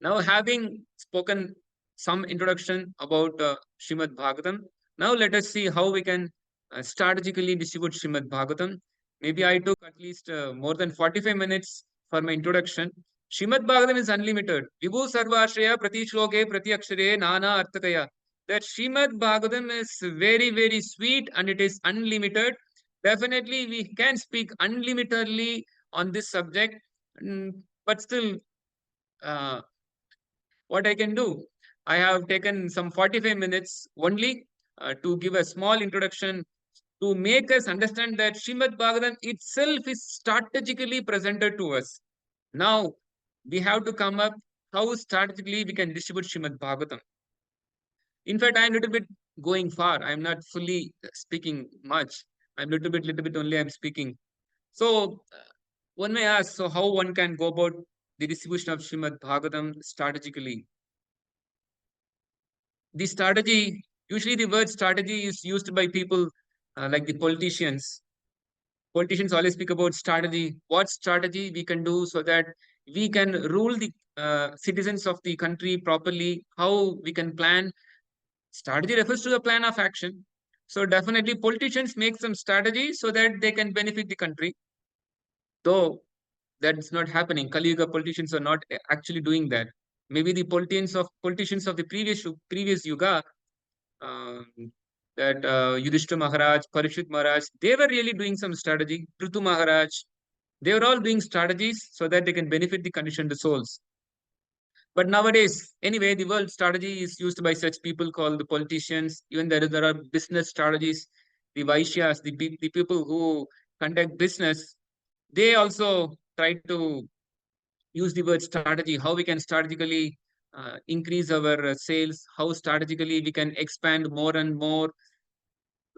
Now, having spoken some introduction about Srimad Bhagavatam, now let us see how we can strategically distribute Srimad Bhagavatam. Maybe I took at least more than 45 minutes for my introduction. Srimad Bhagavatam is unlimited. Vibhu Sarvashraya Prati Shloke Prati Akshare Nana Artakaya. That Srimad Bhagavatam is very, very sweet and it is unlimited. Definitely, we can speak unlimitedly on this subject, but still, uh, what I can do, I have taken some 45 minutes only to give a small introduction to make us understand that Srimad Bhagavatam itself is strategically presented to us. Now, we have to come up how strategically we can distribute Srimad Bhagavatam. In fact, I'm a little bit going far. I'm not fully speaking much. I'm little bit only I'm speaking. So, one may ask, so how one can go about the distribution of Srimad Bhagavatam strategically? The strategy, usually the word strategy is used by people like the politicians. Politicians always speak about strategy. What strategy we can do so that we can rule the citizens of the country properly, how we can plan. Strategy refers to the plan of action. So definitely politicians make some strategy so that they can benefit the country. Though that's not happening. Kali Yuga politicians are not actually doing that. Maybe the politicians of the previous Yuga, um, that Yudhishthira Maharaj, Parishit Maharaj, they were really doing some strategy. Prithu Maharaj, they were all doing strategies so that they can benefit the conditioned souls. But nowadays, anyway, the world strategy is used by such people called the politicians. Even there are business strategies, the Vaishyas, the people who conduct business, they also try to use the word strategy, how we can strategically increase our sales, how strategically we can expand more and more.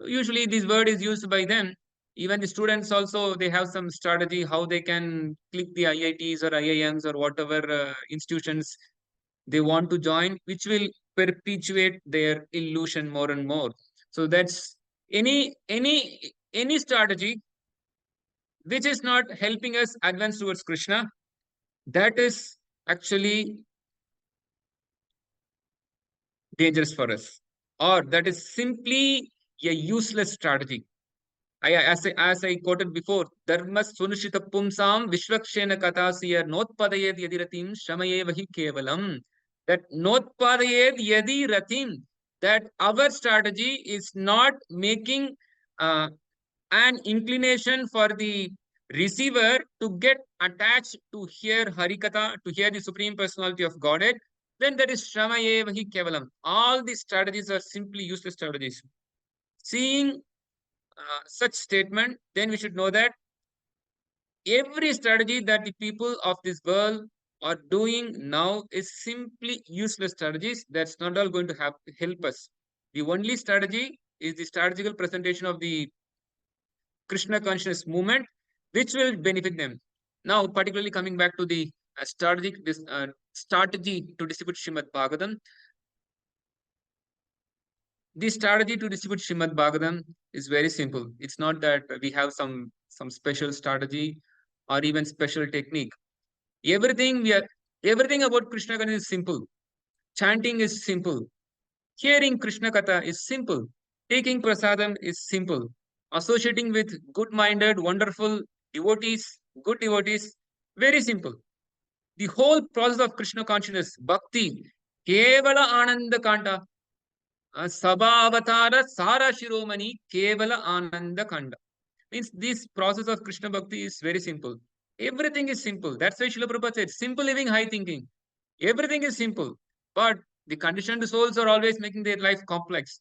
Usually this word is used by them. Even the students also, they have some strategy how they can click the IITs or IIMs or whatever institutions they want to join, which will perpetuate their illusion more and more. So that's any strategy which is not helping us advance towards Krishna, that is actually dangerous for us, or that is simply a useless strategy. As I quoted before, dharma sunishita pumsam vishwakshena katasya notpadayed yadiratim shamayevahi kevalam. That notpadayed yadiratim, that our strategy is not making uh, an inclination for the receiver to get attached to hear Harikatha, to hear the Supreme Personality of Godhead, then that is Shamayevahi Kevalam. All these strategies are simply useless strategies. Seeing such statement, then we should know that every strategy that the people of this world are doing now is simply useless strategies. That's not all going to help us. The only strategy is the strategical presentation of the Krishna conscious movement, which will benefit them. Now, particularly coming back to the strategy to distribute Srimad Bhagavatam. The strategy to distribute Srimad Bhagavatam is very simple. It's not that we have some special strategy or even special technique. Everything we are everything about Krishna consciousness is simple. Chanting is simple. Hearing Krishna Katha is simple. Taking prasadam is simple. Associating with good-minded, wonderful devotees, good devotees, very simple. The whole process of Krishna consciousness, bhakti, kevala ananda kanda, sabhavatara sara shiromani, kevala ananda kanda. Means this process of Krishna bhakti is very simple. Everything is simple. That's why Srila Prabhupada said, simple living, high thinking. Everything is simple. But the conditioned souls are always making their life complex.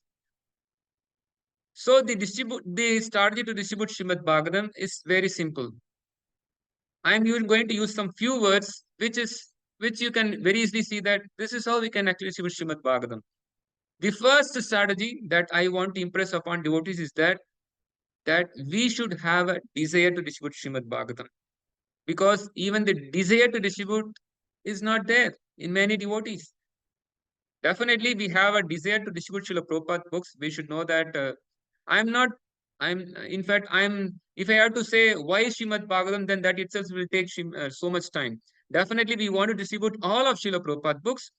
So the strategy to distribute Srimad Bhagavatam is very simple. I am going to use some few words, which you can very easily see that this is how we can actually distribute Srimad Bhagavatam. The first strategy that I want to impress upon devotees is that we should have a desire to distribute Srimad Bhagavatam, because even the desire to distribute is not there in many devotees. Definitely, we have a desire to distribute Srila Prabhupada books. We should know that I'm not, in fact, if I have to say why Srimad Bhagavatam, then that itself will take so much time. Definitely, we want to distribute all of Srila Prabhupada books.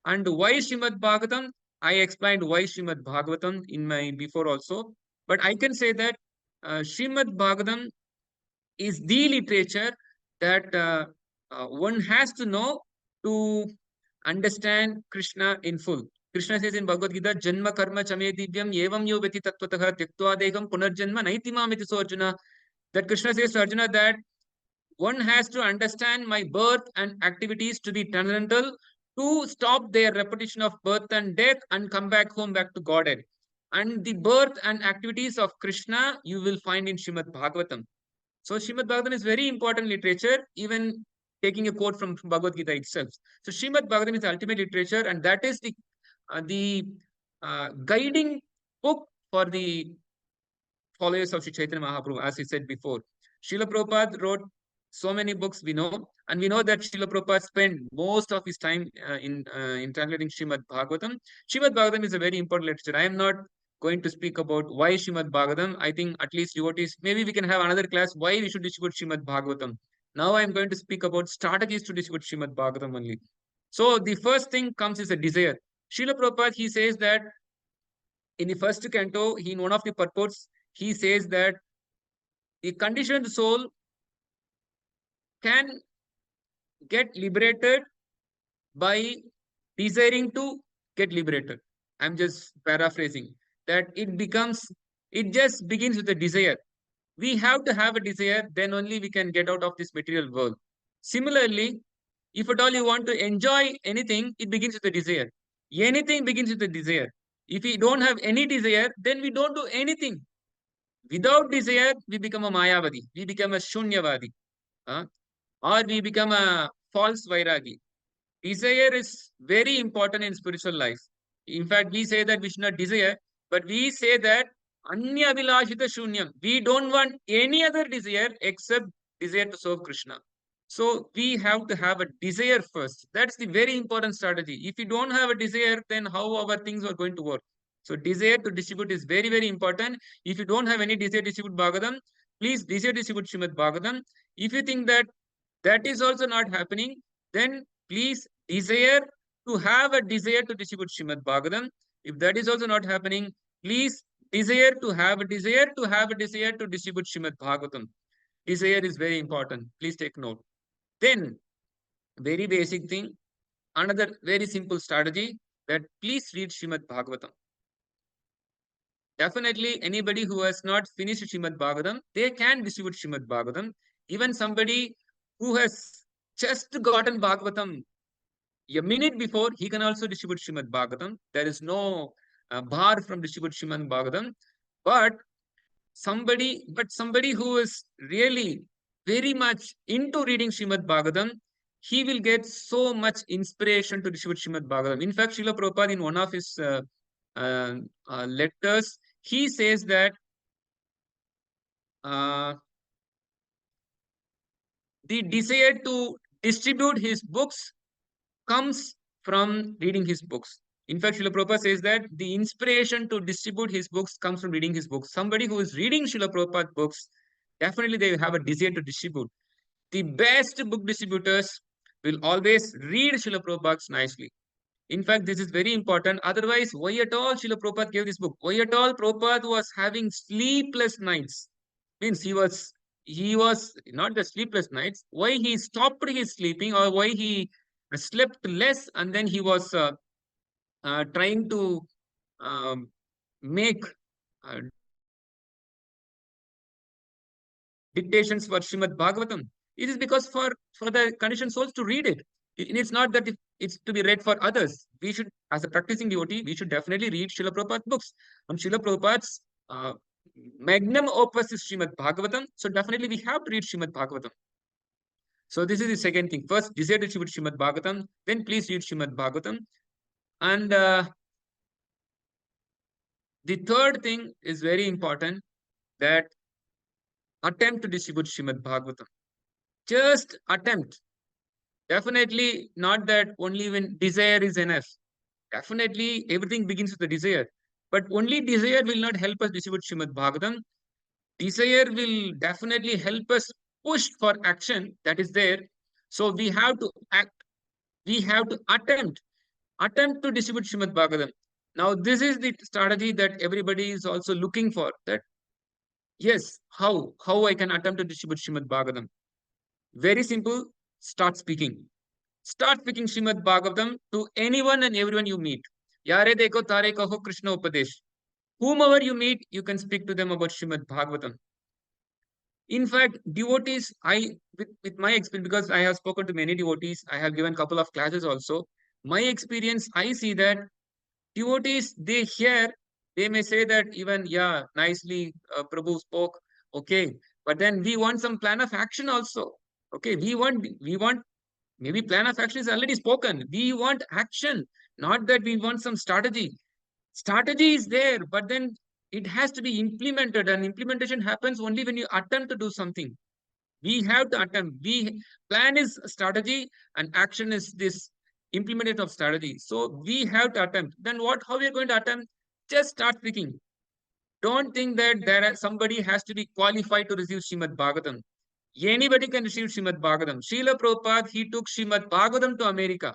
And why Srimad Bhagavatam? I explained why Srimad Bhagavatam in my before also. But I can say that Srimad Bhagavatam is the literature that one has to know to understand Krishna in full. Krishna says in Bhagavad Gita, Janma karma chame divyam evam yo veti tattvataha tyaktva deham punarjanma naitimam iti so Arjuna. That Krishna says to Arjuna that one has to understand my birth and activities to be transcendental to stop their repetition of birth and death and come back home, back to Godhead. And the birth and activities of Krishna you will find in Srimad Bhagavatam. So Srimad Bhagavatam is very important literature, even taking a quote from Bhagavad Gita itself. So Srimad Bhagavatam is the ultimate literature, and that is the guiding book for the followers of Sri Chaitanya Mahaprabhu, as he said before. Srila Prabhupada wrote so many books, we know, and we know that Srila Prabhupada spent most of his time in translating Srimad Bhagavatam. Srimad Bhagavatam is a very important literature. I am not going to speak about why Srimad Bhagavatam. I think at least devotees, maybe we can have another class why we should distribute Srimad Bhagavatam. Now I am going to speak about strategies to distribute Srimad Bhagavatam only. So the first thing comes is a desire. Srila Prabhupada, he says that in the first canto, in one of the purports, he says that the conditioned soul can get liberated by desiring to get liberated. I'm just paraphrasing that it just begins with a desire. We have to have a desire, then only we can get out of this material world. Similarly, if at all you want to enjoy anything, it begins with a desire. Anything begins with a desire. If we don't have any desire, then we don't do anything. Without desire, we become a Mayavadi, we become a Shunyavadi, or we become a false Vairagi. Desire is very important in spiritual life. In fact, we say that we should not desire, but we say that Anya Vilashita Shunyam. We don't want any other desire except desire to serve Krishna. So we have to have a desire first. That's the very important strategy. If you don't have a desire, then how our things are going to work? So desire to distribute is very, very important. If you don't have any desire to distribute Bhagavatam, please desire to distribute Srimad Bhagavatam. If you think that that is also not happening, then please desire to have a desire to distribute Srimad Bhagavatam. If that is also not happening, please desire to have a desire to have a desire to distribute Srimad Bhagavatam. Desire is very important. Please take note. Then, very basic thing, another very simple strategy that please read Srimad Bhagavatam. Definitely, anybody who has not finished Srimad Bhagavatam, they can distribute Srimad Bhagavatam. Even somebody who has just gotten Bhagavatam a minute before, he can also distribute Srimad Bhagavatam. There is no bar from distribute Srimad Bhagavatam. But somebody who is really very much into reading Srimad Bhagavatam, he will get so much inspiration to distribute Srimad Bhagavatam. In fact, Srila Prabhupada, in one of his letters, he says that the desire to distribute his books comes from reading his books. In fact, Srila Prabhupada says that the inspiration to distribute his books comes from reading his books. Somebody who is reading Srila Prabhupada books, definitely they have a desire to distribute. The best book distributors will always read Srila Prabhupada nicely. In fact, this is very important. Otherwise, why at all Srila Prabhupada gave this book? Why at all Prabhupada was having sleepless nights? Means he was not the sleepless nights. Why he stopped his sleeping, or why he slept less, and then he was trying to make dictations for Srimad Bhagavatam. It is because for the conditioned souls to read it. It's not that it's to be read for others. We should, as a practicing devotee, we should definitely read Srila Prabhupada books. And Srila Prabhupada's magnum opus is Srimad Bhagavatam. So definitely we have to read Srimad Bhagavatam. So this is the second thing. First, desire to distribute Srimad Bhagavatam. Then please read Srimad Bhagavatam. And the third thing is very important, that attempt to distribute Srimad Bhagavatam. Just attempt. Definitely not that only when desire is enough. Definitely everything begins with a desire. But only desire will not help us distribute Srimad Bhagavatam. Desire will definitely help us push for action that is there. So we have to act. We have to attempt to distribute Srimad Bhagavatam. Now, this is the strategy that everybody is also looking for. That yes, how I can attempt to distribute Srimad Bhagavatam. Very simple. Start speaking. Start speaking Srimad Bhagavatam to anyone and everyone you meet. Yare deko tare kaho Krishna Upadesh. Whomever you meet, you can speak to them about Srimad Bhagavatam. In fact, devotees, with my experience, because I have spoken to many devotees, I have given a couple of classes also. My experience, I see that devotees, they hear, they may say that even, yeah, nicely, Prabhu spoke, okay, but then we want some plan of action also. Okay, we want, maybe plan of action is already spoken. We want action, not that we want some strategy. Strategy is there, but then it has to be implemented, and implementation happens only when you attempt to do something. We have to attempt. We plan is strategy, and action is this implementation of strategy. So we have to attempt. Then what? How we are going to attempt? Just start speaking. Don't think that somebody has to be qualified to receive Srimad Bhagavatam. Anybody can receive Srimad Bhagavatam. Srila Prabhupada, he took Srimad Bhagavatam to America.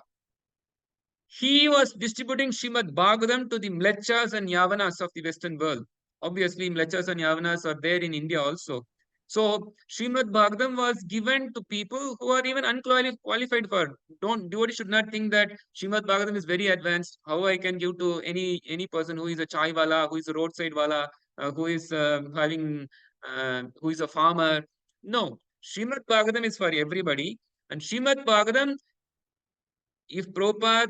He was distributing Srimad Bhagavatam to the Mlechas and Yavanas of the Western world. Obviously, Mlechas and Yavanas are there in India also. So, Srimad Bhagavatam was given to people who are even unqualified for. Devotee should not think that Srimad Bhagavatam is very advanced. How I can give to any person who is a chai wala, who is a roadside wala, who is who is a farmer. No, Srimad Bhagavatam is for everybody. And Srimad Bhagavatam, if Prabhupada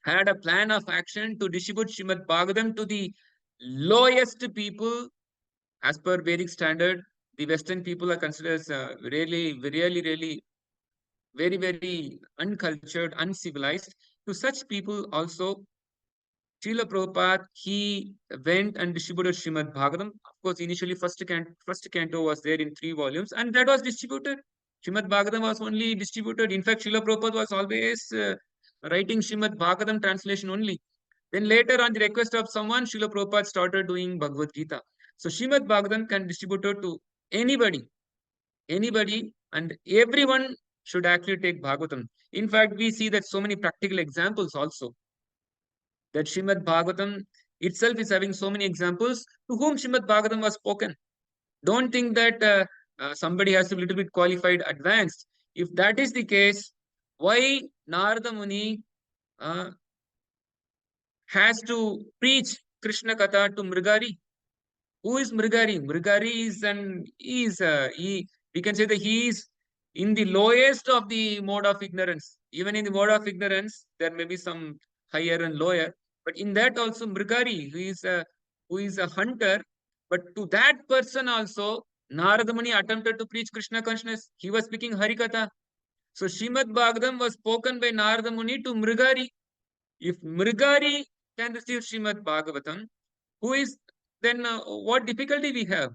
had a plan of action to distribute Srimad Bhagavatam to the lowest people as per Vedic standard. The Western people are considered as really, very, very uncultured, uncivilized. To such people also, Srila Prabhupada, he went and distributed Srimad Bhagavatam. Of course, initially first canto was there in 3 volumes, and that was distributed. Srimad Bhagavatam was only distributed. In fact, Srila Prabhupada was always writing Srimad Bhagavatam translation only. Then later, on the request of someone, Srila Prabhupada started doing Bhagavad Gita. So Srimad Bhagavatam can distribute it to anybody, and everyone should actually take Bhagavatam. In fact, we see that so many practical examples also. That Srimad Bhagavatam itself is having so many examples to whom Srimad Bhagavatam was spoken. Don't think that somebody has to be a little bit qualified, advanced. If that is the case, why Narada Muni has to preach Krishna Katha to Mrigari? Who is Mrigari? Mrigari is we can say that he is in the lowest of the mode of ignorance. Even in the mode of ignorance, there may be some higher and lower. But in that also, Mrigari, who is a hunter, but to that person also, Narada Muni attempted to preach Krishna consciousness. He was speaking Harikatha. So Srimad Bhagavatam was spoken by Narada Muni to Mrigari. If Mrigari can receive Srimad Bhagavatam, who is then what difficulty we have?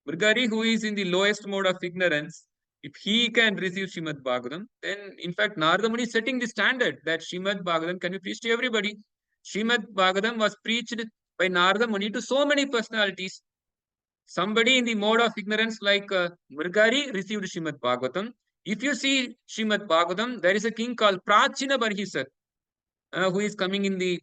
Mrigari, who is in the lowest mode of ignorance, if he can receive Srimad Bhagavatam, then in fact Narada Muni is setting the standard that Srimad Bhagavatam can be preached to everybody. Srimad Bhagavatam was preached by Narada Muni to so many personalities. Somebody in the mode of ignorance like Mrigari received Srimad Bhagavatam. If you see Srimad Bhagavatam, there is a king called Prachina Barhisar, who is coming in the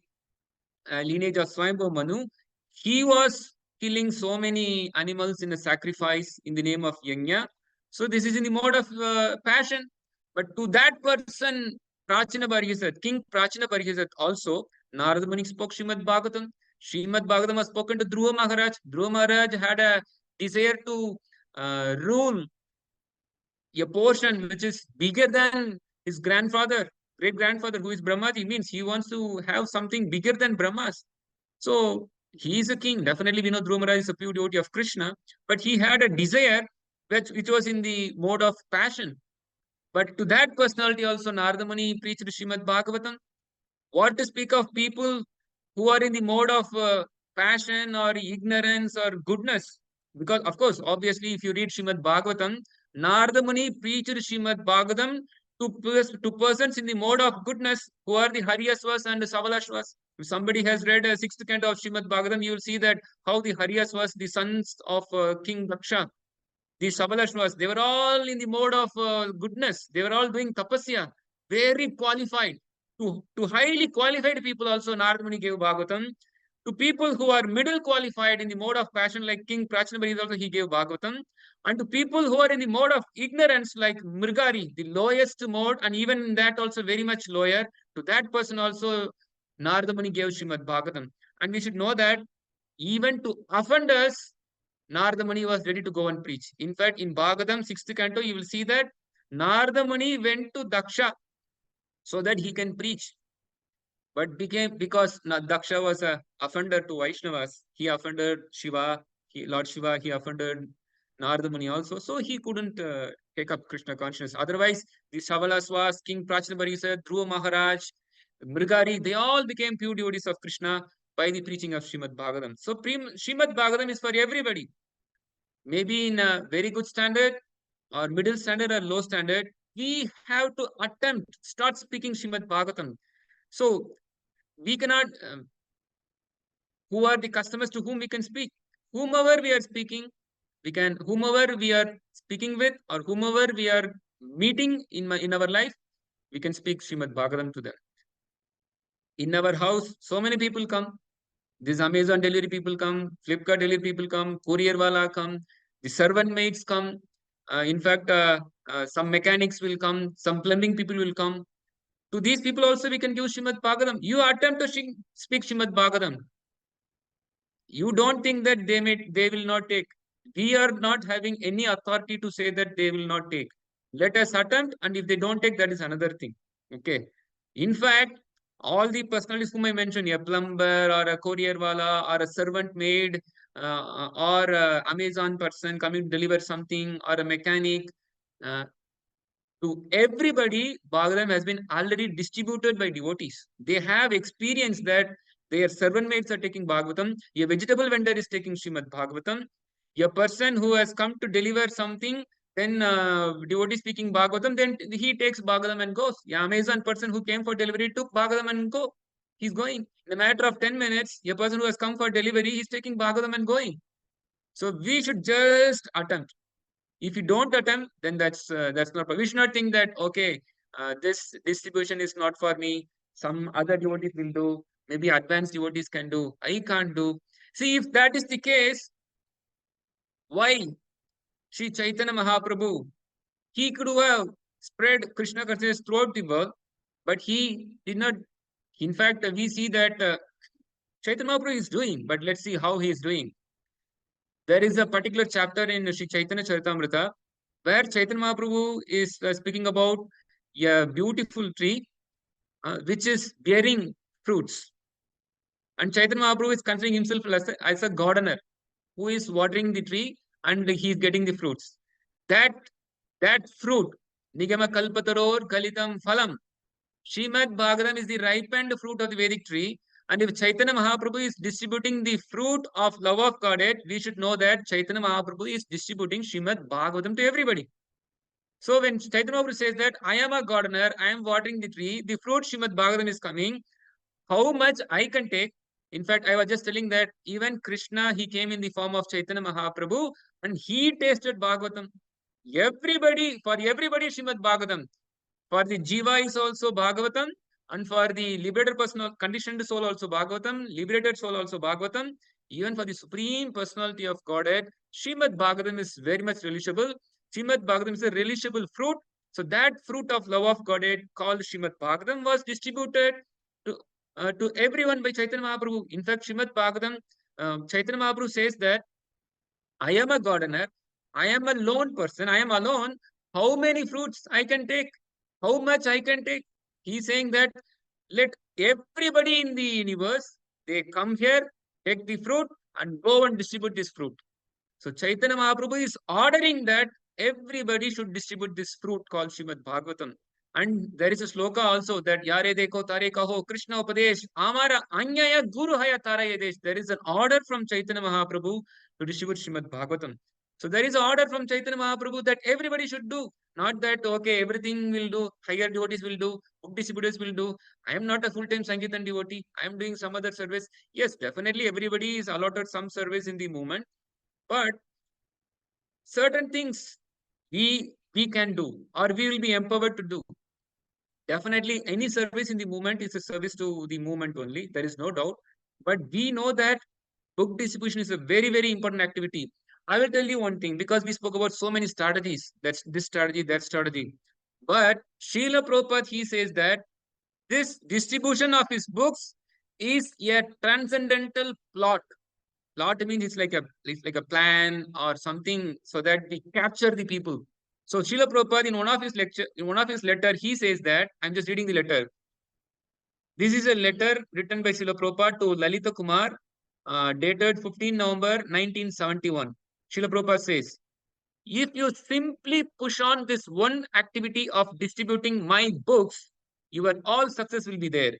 lineage of Swayambhu Manu. He was killing so many animals in a sacrifice in the name of Yajna. So this is in the mode of passion. But to that person, Prachina Barhisat, King Prachina Barhisat also, Narada Muni spoke Srimad Bhagavatam. Srimad Bhagavatam was spoken to Dhruva Maharaj. Dhruva Maharaj had a desire to rule a portion which is bigger than his grandfather, great grandfather, who is Brahmaji. Means he wants to have something bigger than Brahmas. So he is a king. Definitely, we know Dhruva Maharaj is a pure devotee of Krishna, but he had a desire which was in the mode of passion. But to that personality also, Narada Muni preached Srimad Bhagavatam. What to speak of people who are in the mode of passion or ignorance or goodness? Because, of course, obviously, if you read Srimad Bhagavatam, Narada Muni preached Srimad Bhagavatam to persons in the mode of goodness who are the Haryasvas and the Savalashvas. If somebody has read a 6th canto of Srimad Bhagavatam, you will see that how the Haryasvas, the sons of King Daksha, these Sabalashvas, they were all in the mode of goodness. They were all doing tapasya, very qualified. To highly qualified people also, Narada Muni gave Bhagavatam. To people who are middle qualified in the mode of passion, like King Prachinabari also, he gave Bhagavatam. And to people who are in the mode of ignorance, like Mrigari, the lowest mode, and even in that also very much lower, to that person also, Narada Muni gave Srimad Bhagavatam. And we should know that even to offenders, Narada Muni was ready to go and preach. In fact, in Bhagavatam, 6th canto, you will see that Narada Muni went to Daksha so that he can preach. But because Daksha was a offender to Vaishnavas, he offended Shiva, Lord Shiva, he offended Narada Muni also, so he couldn't take up Krishna consciousness. Otherwise, the Savalaswas, King Prachinabharisa, Dhruva Maharaj, Mrigari, they all became pure devotees of Krishna by the preaching of Srimad Bhagavatam. So Srimad Bhagavatam is for everybody. Maybe in a very good standard or middle standard or low standard, we have to start speaking Srimad Bhagavatam. So we cannot, who are the customers to whom we can speak? Whomever we are speaking, whomever we are speaking with or whomever we are meeting in our life, we can speak Srimad Bhagavatam to them. In our house, so many people come. These Amazon delivery people come, Flipkart delivery people come, courier wala come, the servant maids come. In fact, some mechanics will come, some plumbing people will come. To these people also we can give Srimad Bhagavatam. You attempt to speak Srimad Bhagavatam. You don't think that they will not take. We are not having any authority to say that they will not take. Let us attempt, and if they don't take, that is another thing. Okay. In fact, all the personalities whom I mentioned, a plumber or a courier wala or a servant maid or a Amazon person coming to deliver something or a mechanic, to everybody, Bhagavatam has been already distributed by devotees. They have experienced that their servant maids are taking Bhagavatam. A vegetable vendor is taking Srimad Bhagavatam. A person who has come to deliver something, then devotee speaking Bhagavatam, then he takes Bhagavatam and goes. The Amazon person who came for delivery took Bhagavatam and go. He's going. In a matter of 10 minutes, a person who has come for delivery, he's taking Bhagavatam and going. So we should just attempt. If you don't attempt, then that's not. We should not think that okay, this distribution is not for me. Some other devotees will do. Maybe advanced devotees can do. I can't do. See, if that is the case, why Sri Chaitanya Mahaprabhu, he could have spread Krishna consciousness throughout the world, but he did not. In fact, we see that Chaitanya Mahaprabhu is doing, but let's see how he is doing. There is a particular chapter in Sri Chaitanya Charitamrita where Chaitanya Mahaprabhu is speaking about a beautiful tree which is bearing fruits. And Chaitanya Mahaprabhu is considering himself as a gardener who is watering the tree and he is getting the fruits. That fruit, Nigama Kalpataror Kalitam Phalam, Srimad Bhagavatam is the ripened fruit of the Vedic tree. And if Chaitanya Mahaprabhu is distributing the fruit of love of Godhead, we should know that Chaitanya Mahaprabhu is distributing Srimad Bhagavatam to everybody. So when Chaitanya Mahaprabhu says that I am a gardener, I am watering the tree, the fruit Srimad Bhagavatam is coming, how much I can take? In fact, I was just telling that even Krishna, he came in the form of Chaitanya Mahaprabhu and he tasted Bhagavatam. For everybody Srimad Bhagavatam. For the Jiva is also Bhagavatam, and for the liberated personal conditioned soul also Bhagavatam, liberated soul also Bhagavatam. Even for the Supreme Personality of Godhead, Srimad Bhagavatam is very much relishable. Srimad Bhagavatam is a relishable fruit. So that fruit of love of Godhead called Srimad Bhagavatam was distributed to everyone by Chaitanya Mahaprabhu. In fact, Srimad Bhagavatam, Chaitanya Mahaprabhu says that I am a gardener, I am a lone person, I am alone. How many fruits I can take? How much I can take? He's saying that let everybody in the universe, they come here, take the fruit and go and distribute this fruit. So Chaitanya Mahaprabhu is ordering that everybody should distribute this fruit called Srimad Bhagavatam. And there is a sloka also that Yare Deko Tare Kaho Krishna Upadesh Amara Anyaya Guru Haya Tara Yadesh. There is an order from Chaitanya Mahaprabhu to distribute Srimad Bhagavatam. So there is an order from Chaitanya Mahaprabhu that everybody should do. Not that, okay, everything will do, higher devotees will do, book distributors will do. I am not a full-time Sankirtan devotee. I am doing some other service. Yes, definitely everybody is allotted some service in the movement. But certain things we can do, or we will be empowered to do. Definitely, any service in the movement is a service to the movement only. There is no doubt. But we know that book distribution is a very, very important activity. I will tell you one thing, because we spoke about so many strategies. That's this strategy, that strategy. But Srila Prabhupada, he says that this distribution of his books is a transcendental plot. Plot means it's like a plan or something, so that we capture the people. So Srila Prabhupada, in one of his letter, he says that, I'm just reading the letter. This is a letter written by Srila Prabhupada to Lalita Kumar, dated 15 November 1971. Srila Prabhupada says, if you simply push on this one activity of distributing my books, your all success will be there.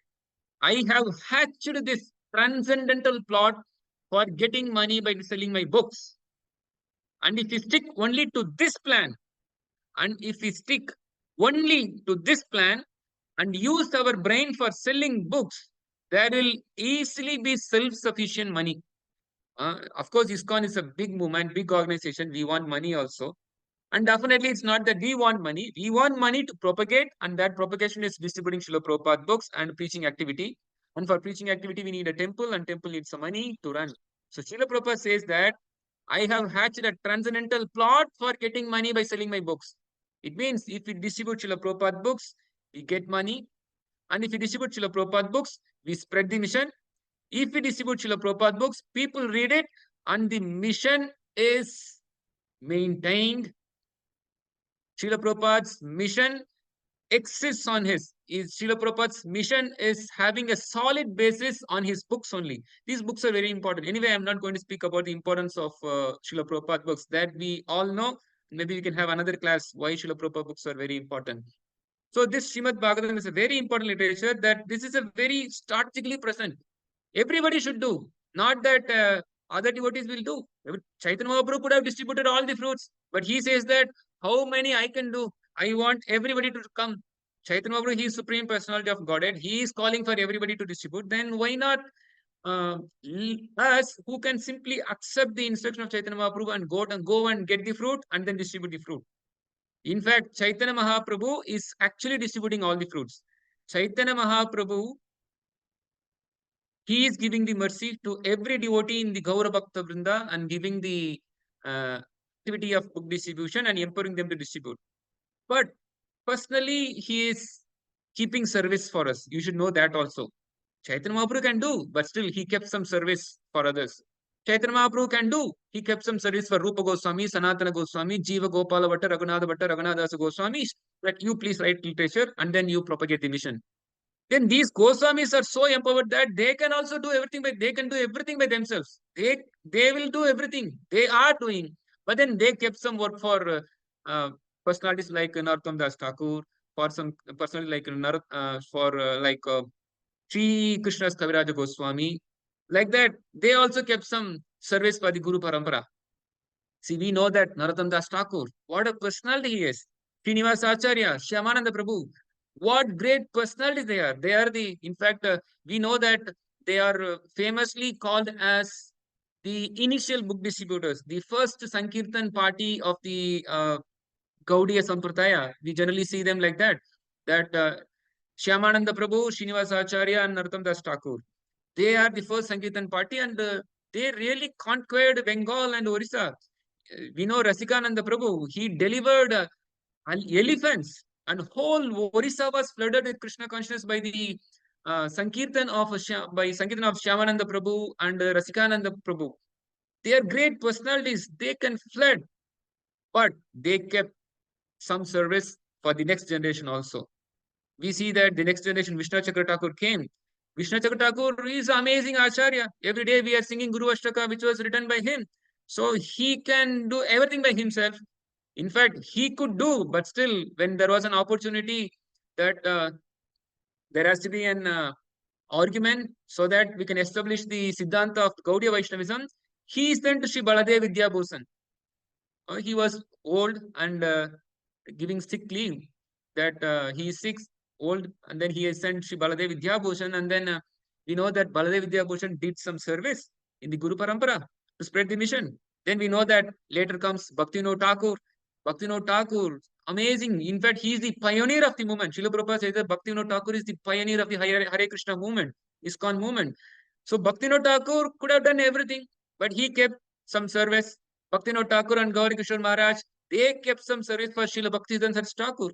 I have hatched this transcendental plot for getting money by selling my books. And if we stick only to this plan, and if we stick only to this plan and use our brain for selling books, there will easily be self-sufficient money. Of course, ISKCON is a big movement, big organization. We want money also. And definitely, it's not that we want money. We want money to propagate, and that propagation is distributing Srila Prabhupada books and preaching activity. And for preaching activity, we need a temple, and temple needs some money to run. So Srila Prabhupada says that I have hatched a transcendental plot for getting money by selling my books. It means if we distribute Srila Prabhupada books, we get money. And if we distribute Srila Prabhupada books, we spread the mission. If we distribute Srila Prabhupada books, people read it, and the mission is maintained. Srila Prabhupada's mission exists on Srila Prabhupada's mission is having a solid basis on his books only. These books are very important. Anyway, I'm not going to speak about the importance of Srila Prabhupada books, that we all know. Maybe we can have another class why Srila Prabhupada books are very important. So this Srimad Bhagavatam is a very important literature, that this is a very strategically present. Everybody should do. Not that other devotees will do. Chaitanya Mahaprabhu could have distributed all the fruits, but he says that how many I can do? I want everybody to come. Chaitanya Mahaprabhu, he is Supreme Personality of Godhead. He is calling for everybody to distribute. Then why not us, who can simply accept the instruction of Chaitanya Mahaprabhu and go and get the fruit and then distribute the fruit? In fact, Chaitanya Mahaprabhu is actually distributing all the fruits. Chaitanya Mahaprabhu, he is giving the mercy to every devotee in the Gaura Bhakta Vrinda and giving the activity of book distribution and empowering them to distribute. But personally, he is keeping service for us. You should know that also. Chaitanya Mahaprabhu can do, but still he kept some service for others. Chaitanya Mahaprabhu can do. He kept some service for Rupa Goswami, Sanatana Goswami, Jiva Gopala Bhatta, Raghunatha Bhatta, Raghunathasa Goswami, that you please write literature and then you propagate the mission. Then these Goswamis are so empowered that they can also do everything they can do everything by themselves. They will do everything. They are doing. But then they kept some work for personalities like Narottam Das Thakur, for some personality like Sri Krishna's Kaviraja Goswami. Like that, they also kept some service for the Guru Parampara. See, we know that Narottam Das Thakur, what a personality he is. Srinivasa Acharya, Shyamananda Prabhu, what great personalities they are. They are in fact, we know that they are famously called as the initial book distributors, the first Sankirtan party of the Gaudiya Sampradaya. We generally see them like that. That Shyamananda Prabhu, Srinivasa Acharya, and Narottam Das Thakur. They are the first Sankirtan party, and they really conquered Bengal and Orissa. We know Rasikananda Prabhu, he delivered elephants, and whole Orissa was flooded with Krishna consciousness by the Sankirtan of Shyamananda Prabhu and Rasikananda Prabhu. They are great personalities. They can flood, but they kept some service for the next generation also. We see that the next generation, Vishnu Chakra Thakur came. Vishnu Chakra Thakur is amazing Acharya. Every day we are singing Guru Ashtaka, which was written by him. So he can do everything by himself. In fact, he could do, but still, when there was an opportunity that there has to be an argument so that we can establish the Siddhanta of Gaudiya Vaishnavism, he sent to Sri Baladev Vidya Bhusan. He was old and giving sick leave, that he is sick, old, and then he has sent Sri Baladev Vidya Bhusan, and then we know that Baladev Vidya Bhusan did some service in the Guru Parampara to spread the mission. Then we know that later comes Bhaktivinoda Thakur. Bhaktivinoda Thakur, amazing. In fact, he is the pioneer of the movement. Srila Prabhupada says that Bhaktivinoda Thakur is the pioneer of the Hare Krishna movement, ISKCON movement. So Bhaktivinoda Thakur could have done everything, but he kept some service. Bhaktivinoda Thakur and Gauri Kishore Maharaj, they kept some service for Srila Bhaktisiddhanta Thakur.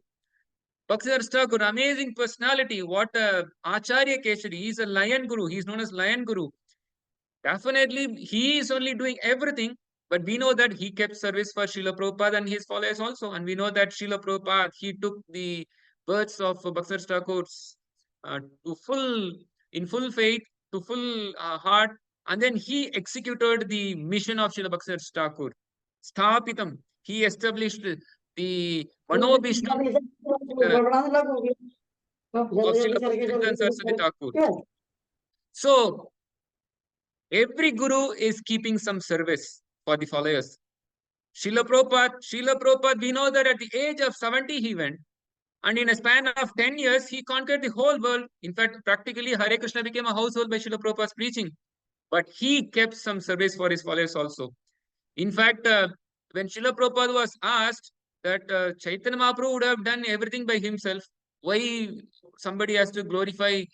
Bhaktisiddhanta Thakur, amazing personality. What Acharya Keshari. He is a lion guru. He is known as lion guru. Definitely, he is only doing everything, but we know that he kept service for Srila Prabhupada and his followers also. And we know that Srila Prabhupada, he took the words of Bhaktisiddhanta Thakur in full faith, to full heart, and then he executed the mission of Srila Bhaktisiddhanta Thakur. Sthapitam, he established the Manobhishtam of Srila Bhaktisiddhanta Saraswati Thakur. So, every guru is keeping some service for the followers. Srila Prabhupada, we know that at the age of 70 he went, and in a span of 10 years, he conquered the whole world. In fact, practically Hare Krishna became a household by Srila Prabhupada's preaching. But he kept some service for his followers also. In fact, when Srila Prabhupada was asked that Chaitanya Mahaprabhu would have done everything by himself, why somebody has to glorify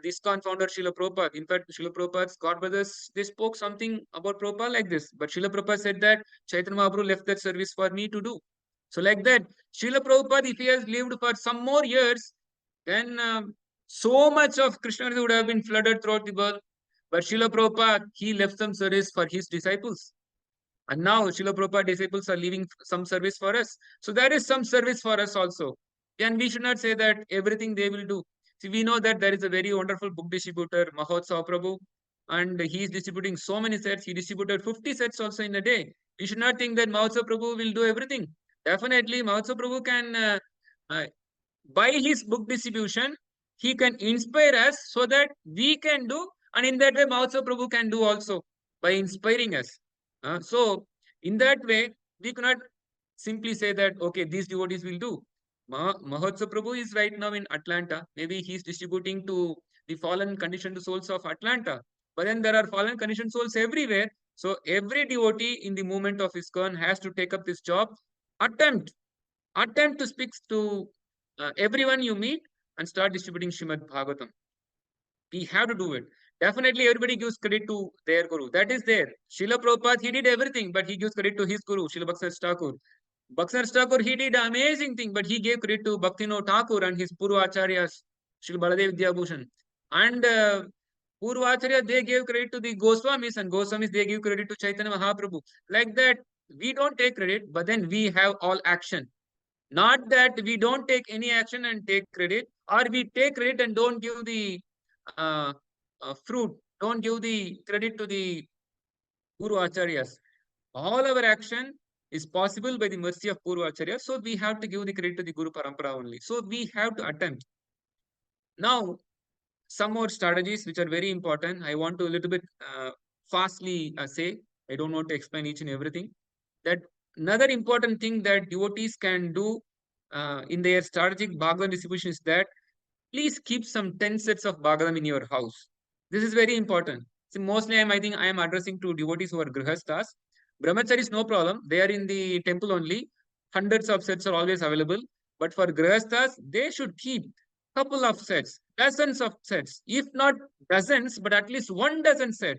this ISKCON founder Srila Prabhupada? In fact, Srila Prabhupada's godbrothers, they spoke something about Prabhupada like this. But Srila Prabhupada said that Chaitanya Mahaprabhu left that service for me to do. So like that, Srila Prabhupada, if he has lived for some more years, then so much of Krishna would have been flooded throughout the world. But Srila Prabhupada, he left some service for his disciples. And now Srila Prabhupada disciples are leaving some service for us. So there is some service for us also. And we should not say that everything they will do. See, we know that there is a very wonderful book distributor, Mahotsav Prabhu, and he is distributing so many sets. He distributed 50 sets also in a day. We should not think that Mahotsav Prabhu will do everything. Definitely, Mahotsav Prabhu can, by his book distribution, he can inspire us so that we can do. And in that way, Mahotsav Prabhu can do also by inspiring us. So, in that way, we cannot simply say that, okay, these devotees will do. Mahotsav Prabhu is right now in Atlanta. Maybe he is distributing to the fallen conditioned souls of Atlanta. But then there are fallen conditioned souls everywhere. So, every devotee in the movement of ISKCON has to take up this job. Attempt to speak to everyone you meet and start distributing Srimad Bhagavatam. We have to do it. Definitely, everybody gives credit to their guru. That is there. Srila Prabhupada, he did everything, but he gives credit to his guru, Srila Bhaktisiddhanta Thakur. Bhaktisiddhanta Thakur, he did amazing thing, but he gave credit to Bhaktivinoda Thakur and his Purva Acharyas, Srila Baladev Vidyabhushan. And Purva Acharya, they gave credit to the Goswamis, and Goswamis, they give credit to Chaitanya Mahaprabhu. Like that, we don't take credit, but then we have all action. Not that we don't take any action and take credit, or we take credit and don't give the fruit, don't give the credit to the Guru Acharyas. All our action is possible by the mercy of Purva Acharya. So we have to give the credit to the Guru Parampara only. So we have to attempt. Now, some more strategies which are very important. I want to a little bit fastly say. I don't want to explain each and everything. That another important thing that devotees can do in their strategic Bhagavatam distribution is that please keep some 10 sets of Bhagavatam in your house. This is very important. See, mostly I think I am addressing to devotees who are grihasthas. Brahmacharis, no problem. They are in the temple only. Hundreds of sets are always available. But for grihasthas, they should keep couple of sets, dozens of sets. If not dozens, but at least 1 dozen set.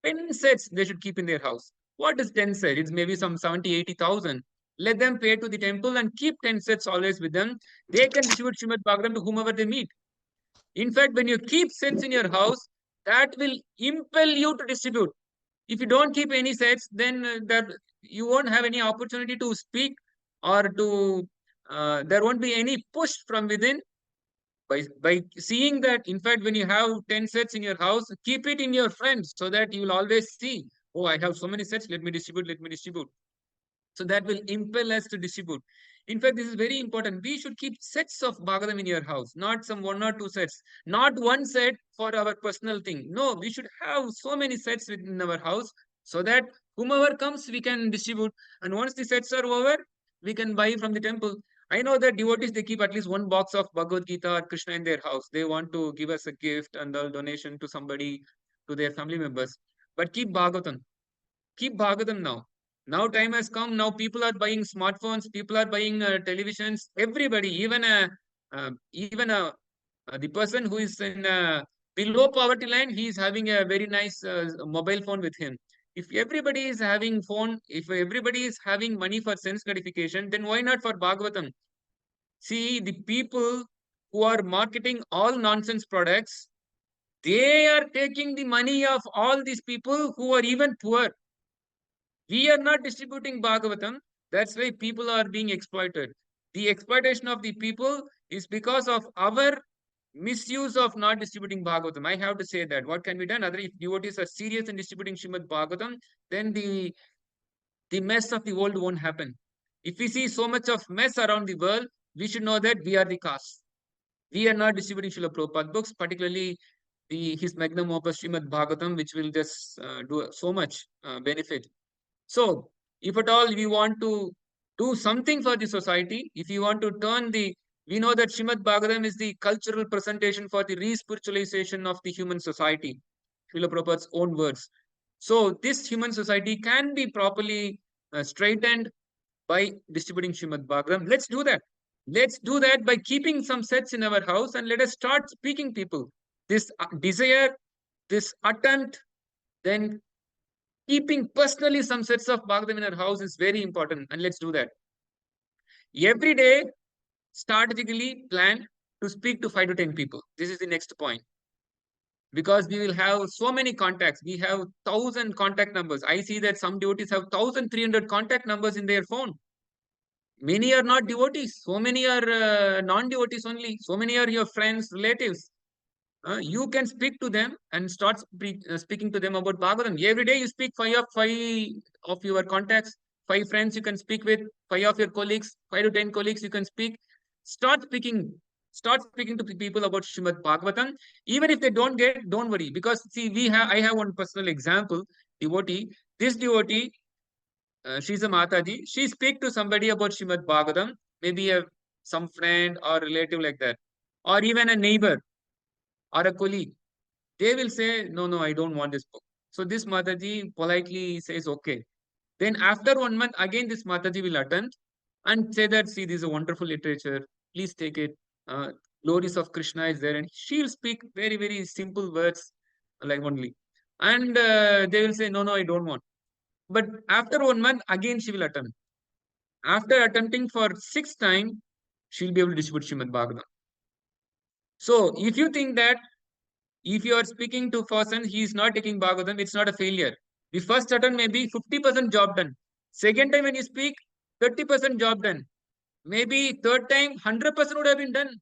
10 sets they should keep in their house. What is 10 sets? It's maybe some 70, 80,000. Let them pay to the temple and keep 10 sets always with them. They can distribute Srimad Bhagavatam to whomever they meet. In fact, when you keep sets in your house, that will impel you to distribute. If you don't keep any sets, then that you won't have any opportunity to speak, or to there won't be any push from within. By seeing that, in fact, when you have 10 sets in your house, keep it in your friends so that you will always see, oh, I have so many sets, let me distribute. So that will impel us to distribute. In fact, this is very important. We should keep sets of Bhagavatam in your house, not some 1 or 2 sets, not 1 set for our personal thing. No, we should have so many sets within our house so that whomever comes, we can distribute. And once the sets are over, we can buy from the temple. I know that devotees, they keep at least 1 box of Bhagavad Gita or Krishna in their house. They want to give us a gift and a donation to somebody, to their family members. But keep Bhagavatam. Keep Bhagavatam now. Now time has come. Now people are buying smartphones. People are buying televisions. Everybody, even the person who is in below poverty line, he is having a very nice mobile phone with him. If everybody is having phone, if everybody is having money for sense gratification, then why not for Bhagavatam? See, the people who are marketing all nonsense products, they are taking the money of all these people who are even poor. We are not distributing Bhagavatam. That's why people are being exploited. The exploitation of the people is because of our misuse of not distributing Bhagavatam. I have to say that. What can be done? Other, if devotees are serious in distributing Srimad Bhagavatam, then the mess of the world won't happen. If we see so much of mess around the world, we should know that we are the cause. We are not distributing Srila Prabhupada books, particularly his magnum opus Srimad Bhagavatam, which will just do so much benefit. So, if at all we want to do something for the society, if you want to we know that Srimad Bhagavatam is the cultural presentation for the re-spiritualization of the human society, Srila Prabhupada's own words. So, this human society can be properly straightened by distributing Srimad Bhagavatam. Let's do that. Let's do that by keeping some sets in our house and let us start speaking people. This desire, this attempt, then keeping personally some sets of Bhagavatam in our house is very important. And let's do that. Every day, strategically plan to speak to 5 to 10 people. This is the next point. Because we will have so many contacts. We have 1,000 contact numbers. I see that some devotees have 1,300 contact numbers in their phone. Many are not devotees. So many are non-devotees only. So many are your friends, relatives. You can speak to them and start speaking to them about Bhagavatam. Every day you speak five of your contacts, 5 friends you can speak with, 5 of your colleagues, 5 to 10 colleagues you can speak. Start speaking. Start speaking to people about Srimad Bhagavatam. Even if they don't get, don't worry. Because see, I have one personal example, devotee. This devotee, she's a Mataji. She speak to somebody about Srimad Bhagavatam, maybe some friend or relative like that, or even a neighbor or a colleague. They will say, no, no, I don't want this book. So this Mataji politely says, okay. Then after 1 month, again this Mataji will attend and say that, see, this is a wonderful literature. Please take it. Glories of Krishna is there. And she'll speak very, very simple words like only. And they will say, no, no, I don't want. But after 1 month, again she will attempt. After attempting for 6th time, she'll be able to distribute Srimad Bhagavatam. So if you think that if you are speaking to person, he is not taking Bhagavatam, it's not a failure. The first attempt may be 50% job done. Second time when you speak, 30% job done. Maybe third time, 100% would have been done.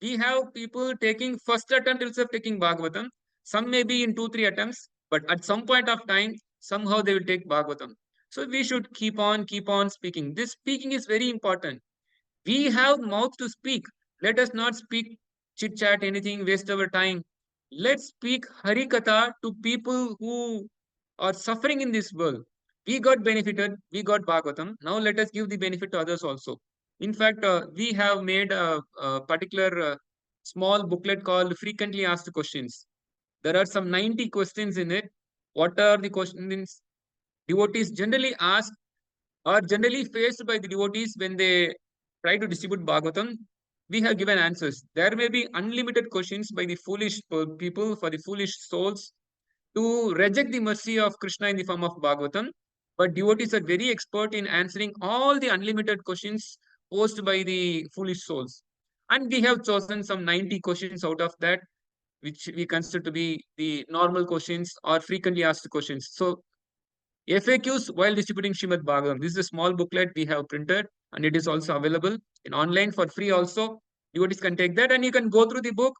We have people taking first attempt itself taking Bhagavatam. Some may be in 2, 3 attempts, but at some point of time, somehow they will take Bhagavatam. So we should keep on speaking. This speaking is very important. We have mouth to speak. Let us not speak chit chat, anything, waste our time. Let's speak Harikatha to people who are suffering in this world. We got benefited, we got Bhagavatam. Now let us give the benefit to others also. In fact, we have made a particular small booklet called Frequently Asked Questions. There are some 90 questions in it. What are the questions devotees generally ask or generally faced by the devotees when they try to distribute Bhagavatam? We have given answers. There may be unlimited questions by the foolish people, for the foolish souls, to reject the mercy of Krishna in the form of Bhagavatam. But devotees are very expert in answering all the unlimited questions posed by the foolish souls. And we have chosen some 90 questions out of that, which we consider to be the normal questions or frequently asked questions. So FAQs while distributing Srimad Bhagavatam. This is a small booklet we have printed and it is also available in online for free also. Devotees can take that and you can go through the book,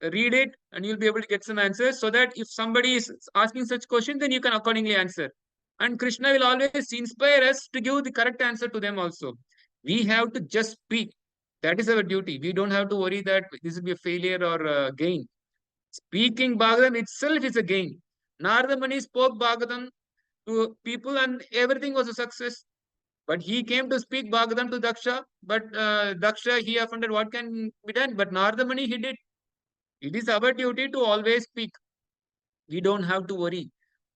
read it, and you'll be able to get some answers so that if somebody is asking such questions, then you can accordingly answer. And Krishna will always inspire us to give the correct answer to them also. We have to just speak. That is our duty. We don't have to worry that this will be a failure or a gain. Speaking Bhagavatam itself is a gain. Narada Muni spoke Bhagavatam to people and everything was a success. But he came to speak Bhagavatam to Daksha, but Daksha, he offended. What can be done? But Narada Muni, he did. It is our duty to always speak. We don't have to worry.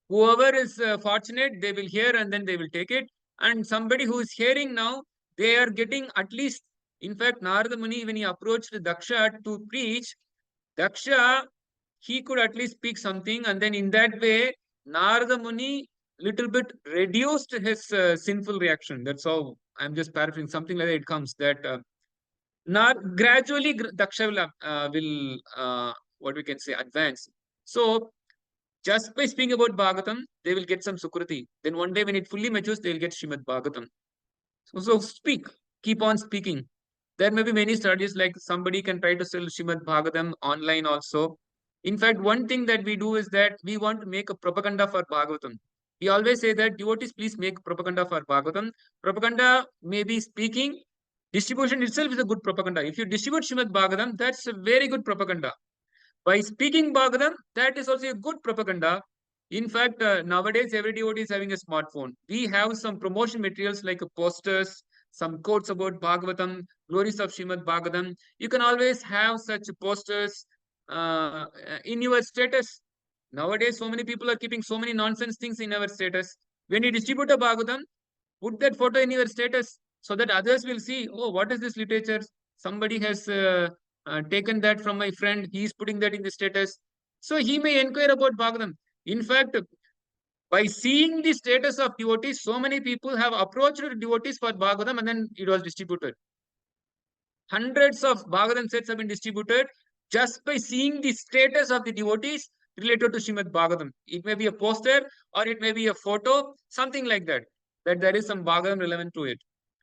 Whoever is fortunate, they will hear and then they will take it. And somebody who is hearing now, they are getting at least, in fact, Narada Muni, when he approached Daksha to preach, Daksha, he could at least speak something. And then in that way, Narada Muni little bit reduced his sinful reaction. That's how I'm just paraphrasing. Something like that it comes that gradually Daksha will what we can say, advance. So just by speaking about Bhagavatam, they will get some Sukriti. Then one day when it fully matures, they will get Srimad Bhagavatam. So speak, keep on speaking. There may be many studies like somebody can try to sell Srimad Bhagavatam online also. In fact, one thing that we do is that we want to make a propaganda for Bhagavatam. We always say that devotees, please make propaganda for Bhagavatam. Propaganda may be speaking. Distribution itself is a good propaganda. If you distribute Srimad Bhagavatam, that's a very good propaganda. By speaking Bhagavatam, that is also a good propaganda. In fact, nowadays every devotee is having a smartphone. We have some promotion materials like posters, some quotes about Bhagavatam, glories of Srimad Bhagavatam. You can always have such posters in your status. Nowadays, so many people are keeping so many nonsense things in our status. When you distribute a Bhagavatam, put that photo in your status so that others will see, oh, what is this literature? Somebody has taken that from my friend. He is putting that in the status. So he may inquire about Bhagavatam. In fact, by seeing the status of devotees, so many people have approached devotees for Bhagavatam and then it was distributed. Hundreds of Bhagavatam sets have been distributed just by seeing the status of the devotees related to Srimad Bhagavatam. It may be a poster or it may be a photo, something like that, that there is some Bhagavatam relevant to it.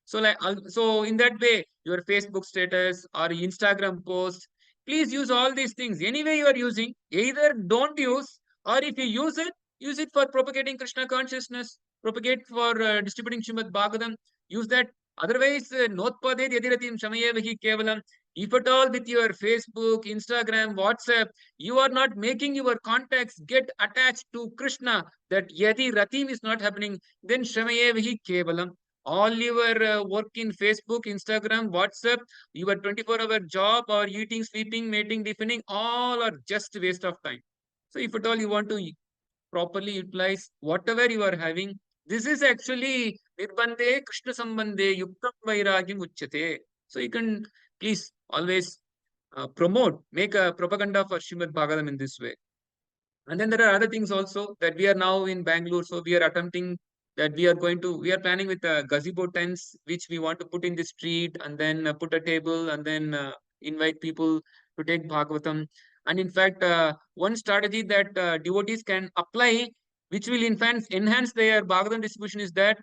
So in that way, your Facebook status or Instagram post, please use all these things. Anyway, you are using, either don't use, or if you use it for propagating Krishna consciousness, propagate for distributing Srimad Bhagavatam. Use that. Otherwise, notpadet yadiratim shamayevahi kevalam. If at all with your Facebook, Instagram, WhatsApp, you are not making your contacts get attached to Krishna, that yadi ratim is not happening, then shamayevahi kevalam. All your work in Facebook, Instagram, WhatsApp, your 24-hour job or eating, sleeping, mating, defending, all are just waste of time. So if at all you want to properly utilize whatever you are having, this is actually nirbandhe Krishna sambandhe yuktam vairagyam uchyate. So you can please always promote, make a propaganda for Srimad Bhagavatam in this way. And then there are other things also that we are now in Bangalore. So we are attempting that we are planning with gazebo tents, which we want to put in the street and then put a table and then invite people to take Bhagavatam. And in fact, one strategy that devotees can apply, which will enhance their Bhagavatam distribution, is that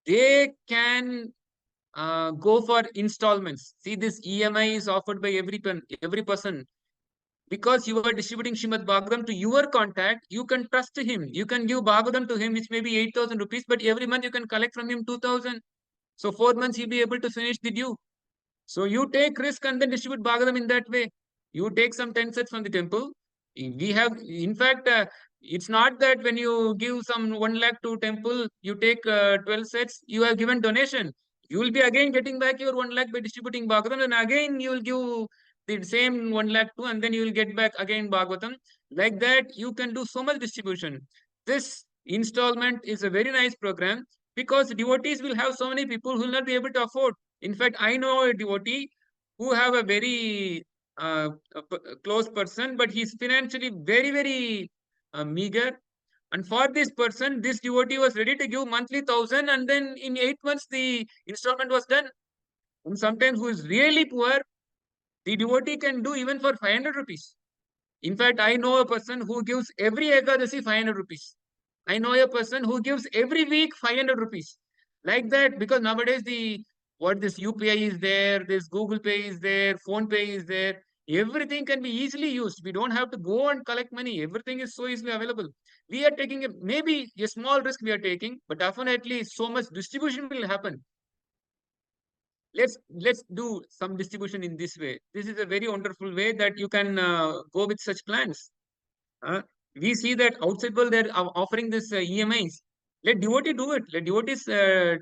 they can go for installments. See, this EMI is offered by every person. Because you are distributing Srimad Bhagavatam to your contact, you can trust him. You can give Bhagavatam to him, which may be 8,000 rupees, but every month you can collect from him 2,000. So 4 months he'll be able to finish the due. So you take risk and then distribute Bhagavatam in that way. You take some 10 sets from the temple. We have, in fact, it's not that when you give some 1 lakh to temple, you take 12 sets, you have given donation. You will be again getting back your 1 lakh by distributing Bhagavatam, and again you will give the same 1 lakh to, and then you will get back again Bhagavatam. Like that, you can do so much distribution. This installment is a very nice program because devotees will have so many people who will not be able to afford. In fact, I know a devotee who have a very close person, but he's financially very, very meager. And for this person, this devotee was ready to give monthly 1,000, and then in 8 months the installment was done. And sometimes who is really poor, the devotee can do even for 500 rupees. In fact, I know a person who gives every Ekadasi 500 rupees. I know a person who gives every week 500 rupees. Like that, because nowadays this UPI is there, this Google Pay is there, Phone Pay is there. Everything can be easily used. We don't have to go and collect money. Everything is so easily available. We are taking maybe a small risk we are taking, but definitely so much distribution will happen. Let's do some distribution in this way. This is a very wonderful way that you can go with such plans. We see that outside world they're offering this EMIs. Let devotee do it. Let devotees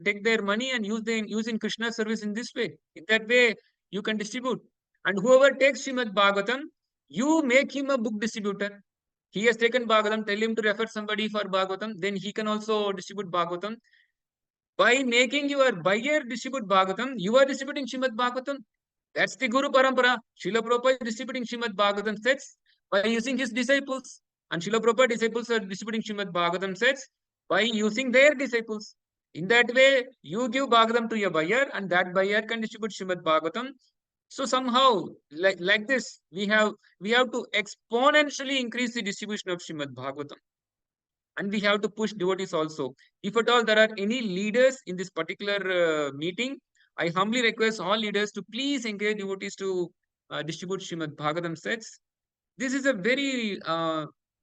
take their money and use in Krishna service in this way. In that way, you can distribute. And whoever takes Srimad Bhagavatam, you make him a book distributor. He has taken Bhagavatam, tell him to refer somebody for Bhagavatam, then he can also distribute Bhagavatam. By making your buyer distribute Bhagavatam, you are distributing Srimad Bhagavatam. That's the Guru Parampara. Srila Prabhupada is distributing Srimad Bhagavatam sets by using his disciples. And Srila Prabhupada disciples are distributing Srimad Bhagavatam sets by using their disciples. In that way, you give Bhagavatam to your buyer and that buyer can distribute Srimad Bhagavatam. So somehow, like this, we have to exponentially increase the distribution of Srimad Bhagavatam. And we have to push devotees also. If at all there are any leaders in this particular meeting, I humbly request all leaders to please encourage devotees to distribute Srimad Bhagavatam sets. This is a very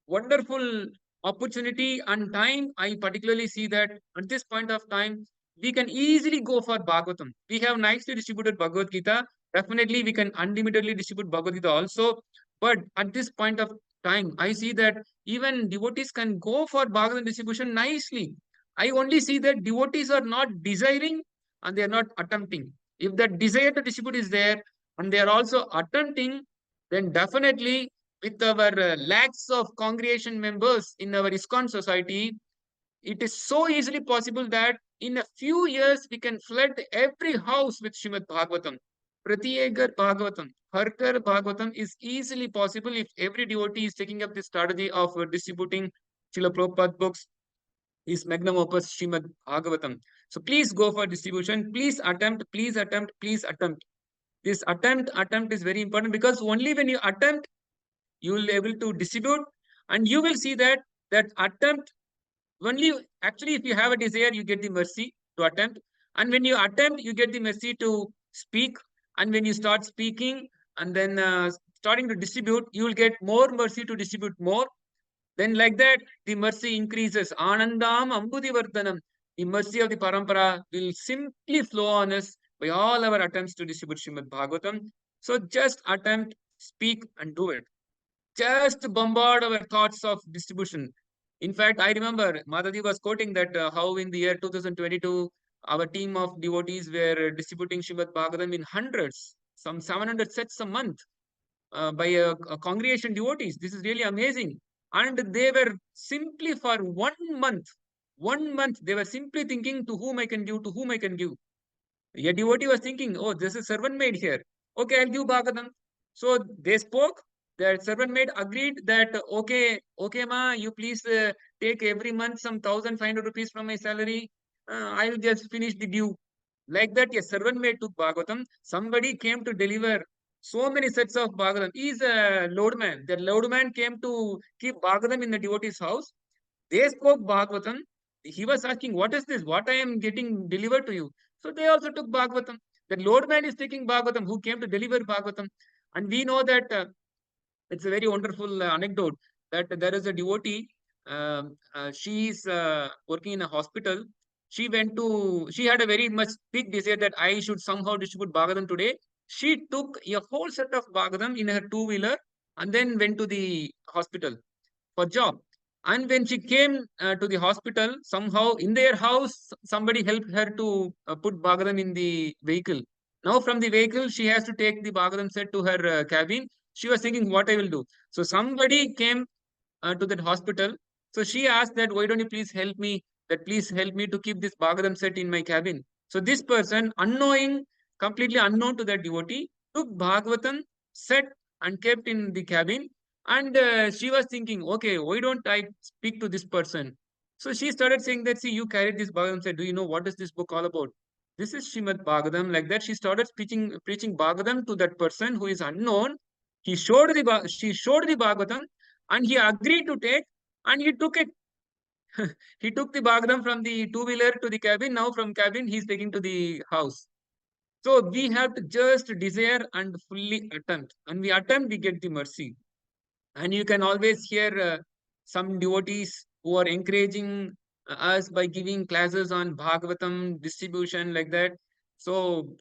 wonderful opportunity and time. I particularly see that at this point of time, we can easily go for Bhagavatam. We have nicely distributed Bhagavad Gita. Definitely, we can unlimitedly distribute Bhagavad Gita also. But at this point of time, I see that even devotees can go for Bhagavatam distribution nicely. I only see that devotees are not desiring and they are not attempting. If that desire to distribute is there and they are also attempting, then definitely with our lakhs of congregation members in our ISKCON society, it is so easily possible that in a few years we can flood every house with Srimad Bhagavatam. Pratyegar Bhagavatam, Harkar Bhagavatam is easily possible if every devotee is taking up the strategy of distributing Srila Prabhupada books, his magnum opus Srimad Bhagavatam. So please go for distribution. Please attempt, please attempt, please attempt. This attempt is very important because only when you attempt, you will be able to distribute and you will see that that attempt only actually if you have a desire you get the mercy to attempt, and when you attempt you get the mercy to speak, and when you start speaking and then starting to distribute you will get more mercy to distribute more. Then like that the mercy increases. Anandam Ambudhi Vardhanam. The mercy of the parampara will simply flow on us by all our attempts to distribute Srimad Bhagavatam. So just attempt, speak and do it. Just bombard our thoughts of distribution. In fact, I remember Madhavi was quoting that how in the year 2022, our team of devotees were distributing Srimad Bhagavatam in hundreds, some 700 sets a month by a congregation devotees. This is really amazing. And they were simply for 1 month, 1 month, they were simply thinking to whom I can give, to whom I can give. A devotee was thinking, oh, there's a servant maid here. Okay, I'll give Bhagavatam. So they spoke. The servant maid agreed that, okay, ma, you please take every month some 1,500 rupees from my salary. I'll just finish the due. Like that, a servant maid took Bhagavatam. Somebody came to deliver so many sets of Bhagavatam. He's a loadman. The loadman came to keep Bhagavatam in the devotee's house. They spoke Bhagavatam. He was asking, what is this? What I am getting delivered to you? So they also took Bhagavatam. The loadman is taking Bhagavatam, who came to deliver Bhagavatam. And we know that it's a very wonderful anecdote that there is a devotee. She is working in a hospital. She had a very much big desire that I should somehow distribute Bhagavatam today. She took a whole set of Bhagavatam in her two-wheeler and then went to the hospital for job. And when she came to the hospital, somehow in their house, somebody helped her to put Bhagavatam in the vehicle. Now from the vehicle, she has to take the Bhagavatam set to her cabin. She was thinking, what I will do. So somebody came to that hospital. So she asked that, why don't you please help me? That please help me to keep this Bhagavatam set in my cabin. So this person, completely unknown to that devotee, took Bhagavatam set and kept in the cabin. And she was thinking, okay, why don't I speak to this person? So she started saying that, see, you carried this Bhagavatam set. Do you know what is this book all about? This is Srimad Bhagavatam. Like that, she started preaching Bhagavatam to that person who is unknown. She showed the Bhagavatam and he agreed to take and he took it. He took the Bhagavatam from the two-wheeler to the cabin. Now from cabin, he's taking to the house. So we have to just desire and fully attempt. And we attempt, we get the mercy. And you can always hear some devotees who are encouraging us by giving classes on Bhagavatam distribution like that. So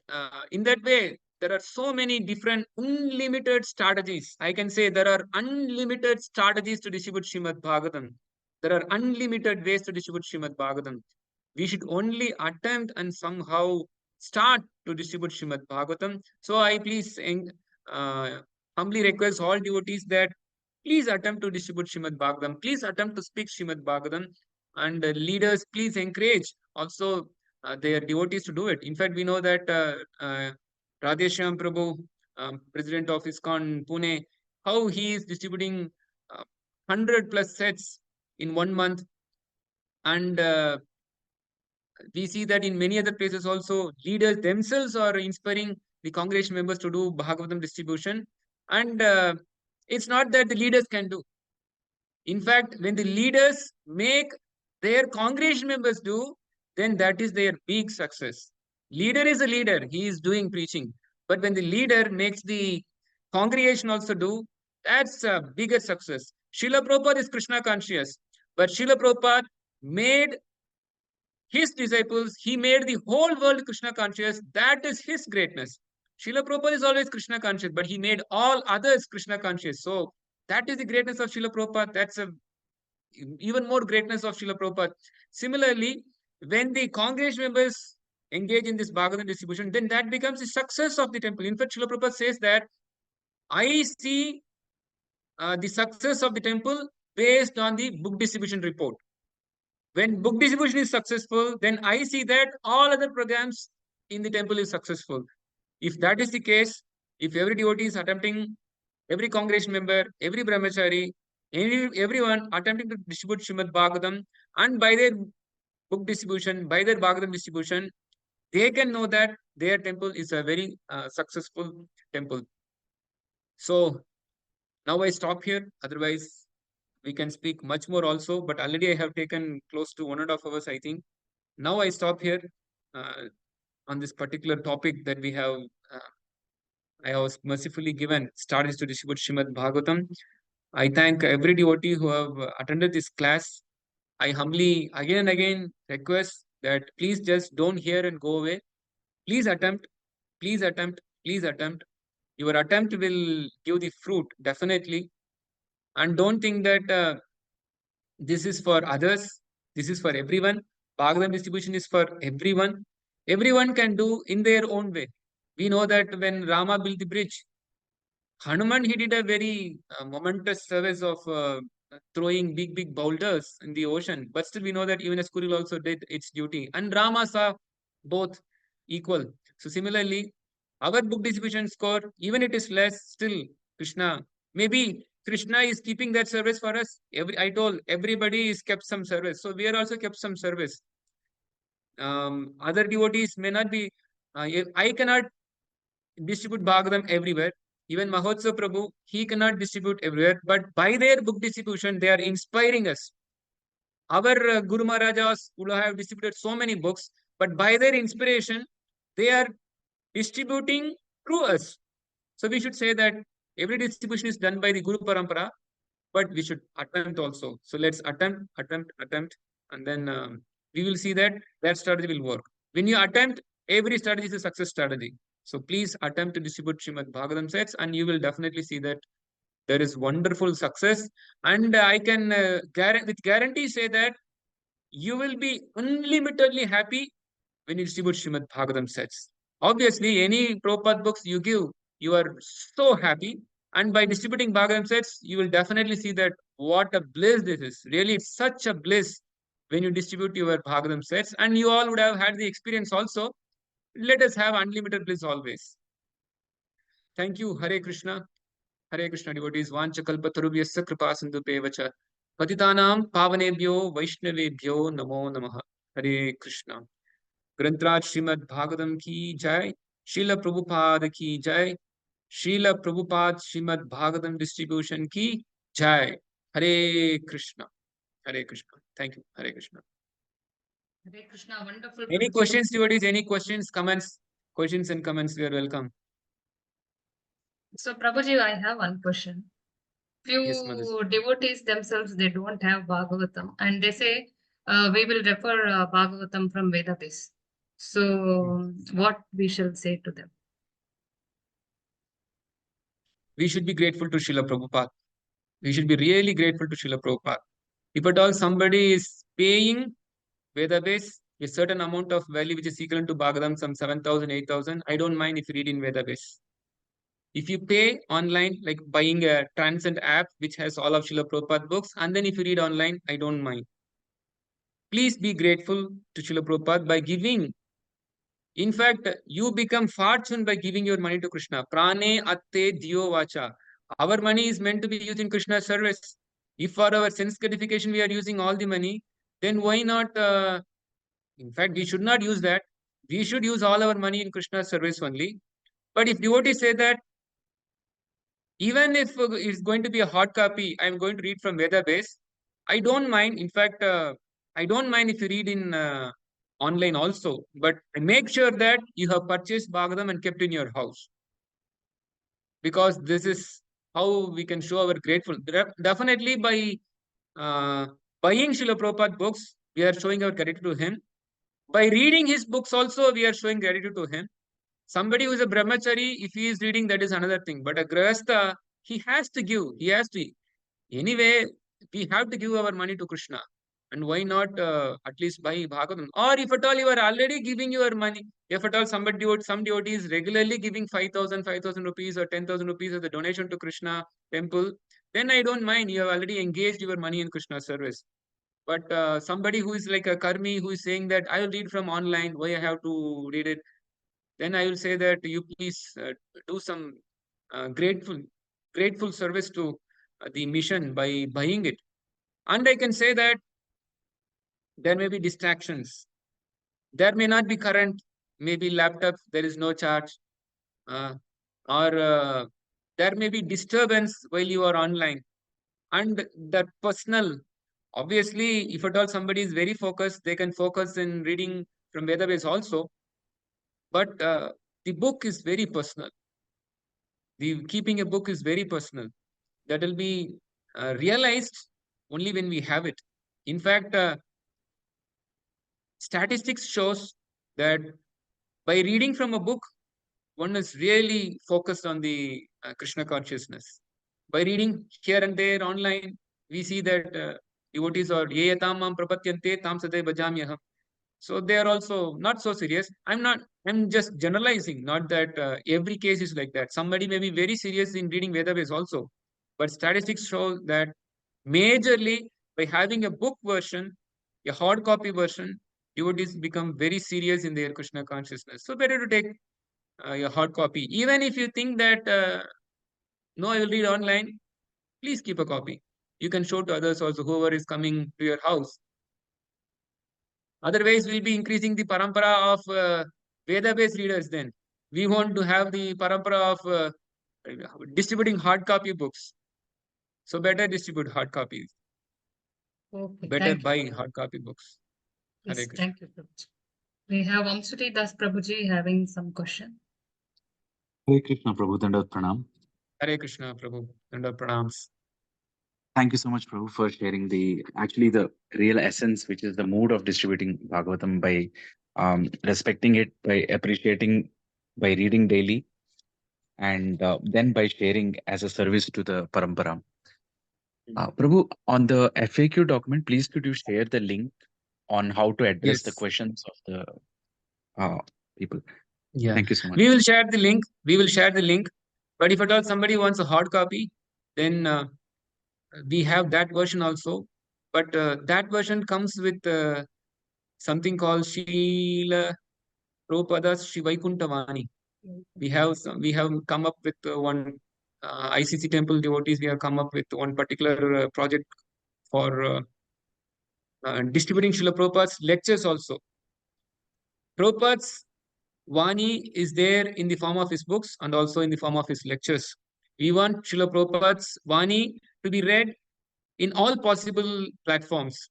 in that way, there are so many different unlimited strategies. I can say there are unlimited strategies to distribute Srimad Bhagavatam. There are unlimited ways to distribute Srimad Bhagavatam. We should only attempt and somehow start to distribute Srimad Bhagavatam. So I please humbly request all devotees that Please attempt to distribute Srimad Bhagavatam. Please attempt to speak Srimad Bhagavatam. And leaders, please encourage also their devotees to do it. In fact, we know that Radheshyam Prabhu, president of ISKCON Pune, how he is distributing 100 plus sets in 1 month. And we see that in many other places also, leaders themselves are inspiring the congregation members to do Bhagavatam distribution. And it's not that the leaders can do. In fact, when the leaders make their congregation members do, then that is their big success. Leader is a leader, he is doing preaching. But when the leader makes the congregation also do, that's a bigger success. Srila Prabhupada is Krishna conscious, but Srila Prabhupada made his disciples, he made the whole world Krishna conscious. That is his greatness. Srila Prabhupada is always Krishna conscious, but he made all others Krishna conscious. So that is the greatness of Srila Prabhupada. That's a even more greatness of Srila Prabhupada. Similarly, when the congregation members engage in this Bhagavatam distribution, then that becomes the success of the temple. In fact, Srila Prabhupada says that I see the success of the temple based on the book distribution report. When book distribution is successful, then I see that all other programs in the temple is successful. If that is the case, if every devotee is attempting, every congregation member, every brahmachari, everyone attempting to distribute Srimad Bhagavatam, and by their book distribution, by their Bhagavatam distribution, they can know that their temple is a very successful temple. So now I stop here. Otherwise, we can speak much more also, but already I have taken close to 1.5 hours, I think. Now I stop here on this particular topic that we have. I was mercifully given started to distribute Srimad Bhagavatam. I thank every devotee who have attended this class. I humbly again and again request that please just don't hear and go away. Please attempt, please attempt, please attempt. Your attempt will give the fruit, definitely. And don't think that this is for others. This is for everyone. Bhagavatam distribution is for everyone. Everyone can do in their own way. We know that when Rama built the bridge, Hanuman, he did a very momentous service of throwing big boulders in the ocean. But still, we know that even a squirrel also did its duty. And Rama saw both equal. So similarly, our book distribution score, even it is less, still Krishna. Maybe Krishna is keeping that service for us. I told everybody is kept some service. So we are also kept some service. Other devotees may not be. I cannot distribute Bhagavatam everywhere. Even Mahotsav Prabhu, he cannot distribute everywhere, but by their book distribution, they are inspiring us. Our Guru Maharajas would have distributed so many books, but by their inspiration, they are distributing through us. So we should say that every distribution is done by the Guru Parampara, but we should attempt also. So let's attempt, and then we will see that strategy will work. When you attempt, every strategy is a success strategy. So please attempt to distribute Srimad Bhagavatam sets, and you will definitely see that there is wonderful success. And I can with guarantee say that you will be unlimitedly happy when you distribute Srimad Bhagavatam sets. Obviously, any Prabhupada books you give, you are so happy. And by distributing Bhagavatam sets, you will definitely see that what a bliss this is. Really, it's such a bliss when you distribute your Bhagavatam sets. And you all would have had the experience also. Let us have unlimited bliss always. Thank you. Hare Krishna. Hare Krishna devotees. Vanchakalpatarubhyasya kripa sindhupevacha. Patitanam pavanebhyo vaishnavebhyo namo namaha. Hare Krishna. ग्रंथराज Shrimad Bhagavatam की जय. श्रील प्रभुपाद की जय. Srila Prabhupada Shrimad Bhagavatam distribution की जय. हरे कृष्णा. हरे Krishna. Thank you. Hare Krishna. Hare Krishna, wonderful. Any questions, devotees? Any questions, comments? Questions and comments, we are welcome. So, Prabhuji, I have one question. Few Yes, Mataji. devotees themselves, they don't have Bhagavatam, and they say, we will refer Bhagavatam from vedabase. So, what we shall say to them? We should be grateful to Srila Prabhupada. We should be really grateful to Srila Prabhupada. If at all somebody is paying vedabase a certain amount of value which is equivalent to Bhagavatam, some 7,000, 8,000, I don't mind if you read in vedabase. If you pay online, like buying a Transcend app, which has all of Srila Prabhupada books, and then if you read online, I don't mind. Please be grateful to Srila Prabhupada by giving. In fact, you become fortune by giving your money to Krishna. Prane atte diyo vacha. Our money is meant to be used in Krishna's service. If for our sense gratification we are using all the money, then why not? In fact, we should not use that. We should use all our money in Krishna's service only. But if devotees say that, even if it's going to be a hard copy, I'm going to read from vedabase, I don't mind. In fact, I don't mind if you read in online also, but make sure that you have purchased Bhagavatam and kept in your house, because this is how we can show our grateful. Definitely by uh, buying Srila Prabhupada books, we are showing our gratitude to him. By reading his books also, we are showing gratitude to him. Somebody who is a brahmachari, if he is reading, that is another thing. But a grahastha, he has to give. He has to. Anyway, we have to give our money to Krishna. And why not at least buy Bhagavatam? Or if at all you are already giving your money, if at all some devotee is regularly giving 5,000 rupees or 10,000 rupees as a donation to Krishna temple, then I don't mind. You have already engaged your money in Krishna service. But somebody who is like a karmi who is saying that I will read from online, why I have to read it? Then I will say that you please do some grateful service to the mission by buying it. And I can say that there may be distractions. There may not be current, maybe laptop, there is no charge, uh, or there may be disturbance while you are online. And that personal, obviously, if at all somebody is very focused, they can focus in reading from Vedabase also. But the book is very personal. The keeping a book is very personal. That will be realized only when we have it. In fact, statistics shows that by reading from a book, one is really focused on the Krishna consciousness. By reading here and there online, we see that devotees are ye yatamam prapatyante tam sadai bhajamyaham. So they are also not so serious. I'm just generalizing, not that every case is like that. Somebody may be very serious in reading Vedabase also. But statistics show that majorly by having a book version, a hard copy version, devotees become very serious in their Krishna consciousness. So better to take a hard copy. Even if you think that, no, I will read online, please keep a copy. You can show to others also, whoever is coming to your house. Otherwise, we'll be increasing the parampara of Veda-based readers then. We want to have the parampara of distributing hard copy books. So better distribute hard copies. Okay, Better thank you. buy hard copy books. Hare Yes, Krishna. thank you, Prabhuji. We have Amsuti Das Prabhuji having some question. Hare Krishna, Prabhu, Dandavat Pranam. Hare Krishna, Prabhu. And pranams. Thank you so much, Prabhu, for sharing the real essence, which is the mood of distributing Bhagavatam by respecting it, by appreciating, by reading daily, and then by sharing as a service to the parampara. Prabhu, on the FAQ document, please could you share the link on how to address the Yes. questions of the people? Yeah. Thank you so much. We will share the link. We will share the link. But if at all somebody wants a hard copy, then we have that version also. But that version comes with something called Srila Prabhupada's Shri Vaikunta Vani. We have come up with one ICC temple devotees. We have come up with one particular project for distributing Srila Prabhupada's lectures also. Prabhupada's Vani is there in the form of his books and also in the form of his lectures. We want Srila Prabhupada's Vani to be read in all possible platforms,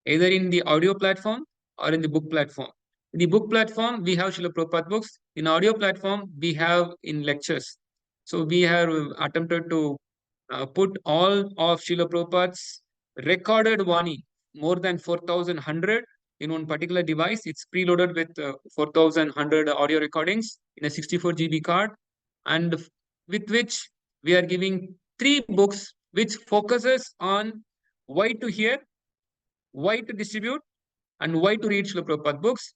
either in the audio platform or in the book platform. In the book platform, we have Srila Prabhupada books. In audio platform, we have in lectures. So we have attempted to put all of Srila Prabhupada's recorded Vani, more than 4,100 in one particular device. It's preloaded with 4,100 audio recordings in a 64 GB card, and with which we are giving 3 books which focuses on why to hear, why to distribute, and why to read Srila Prabhupada books.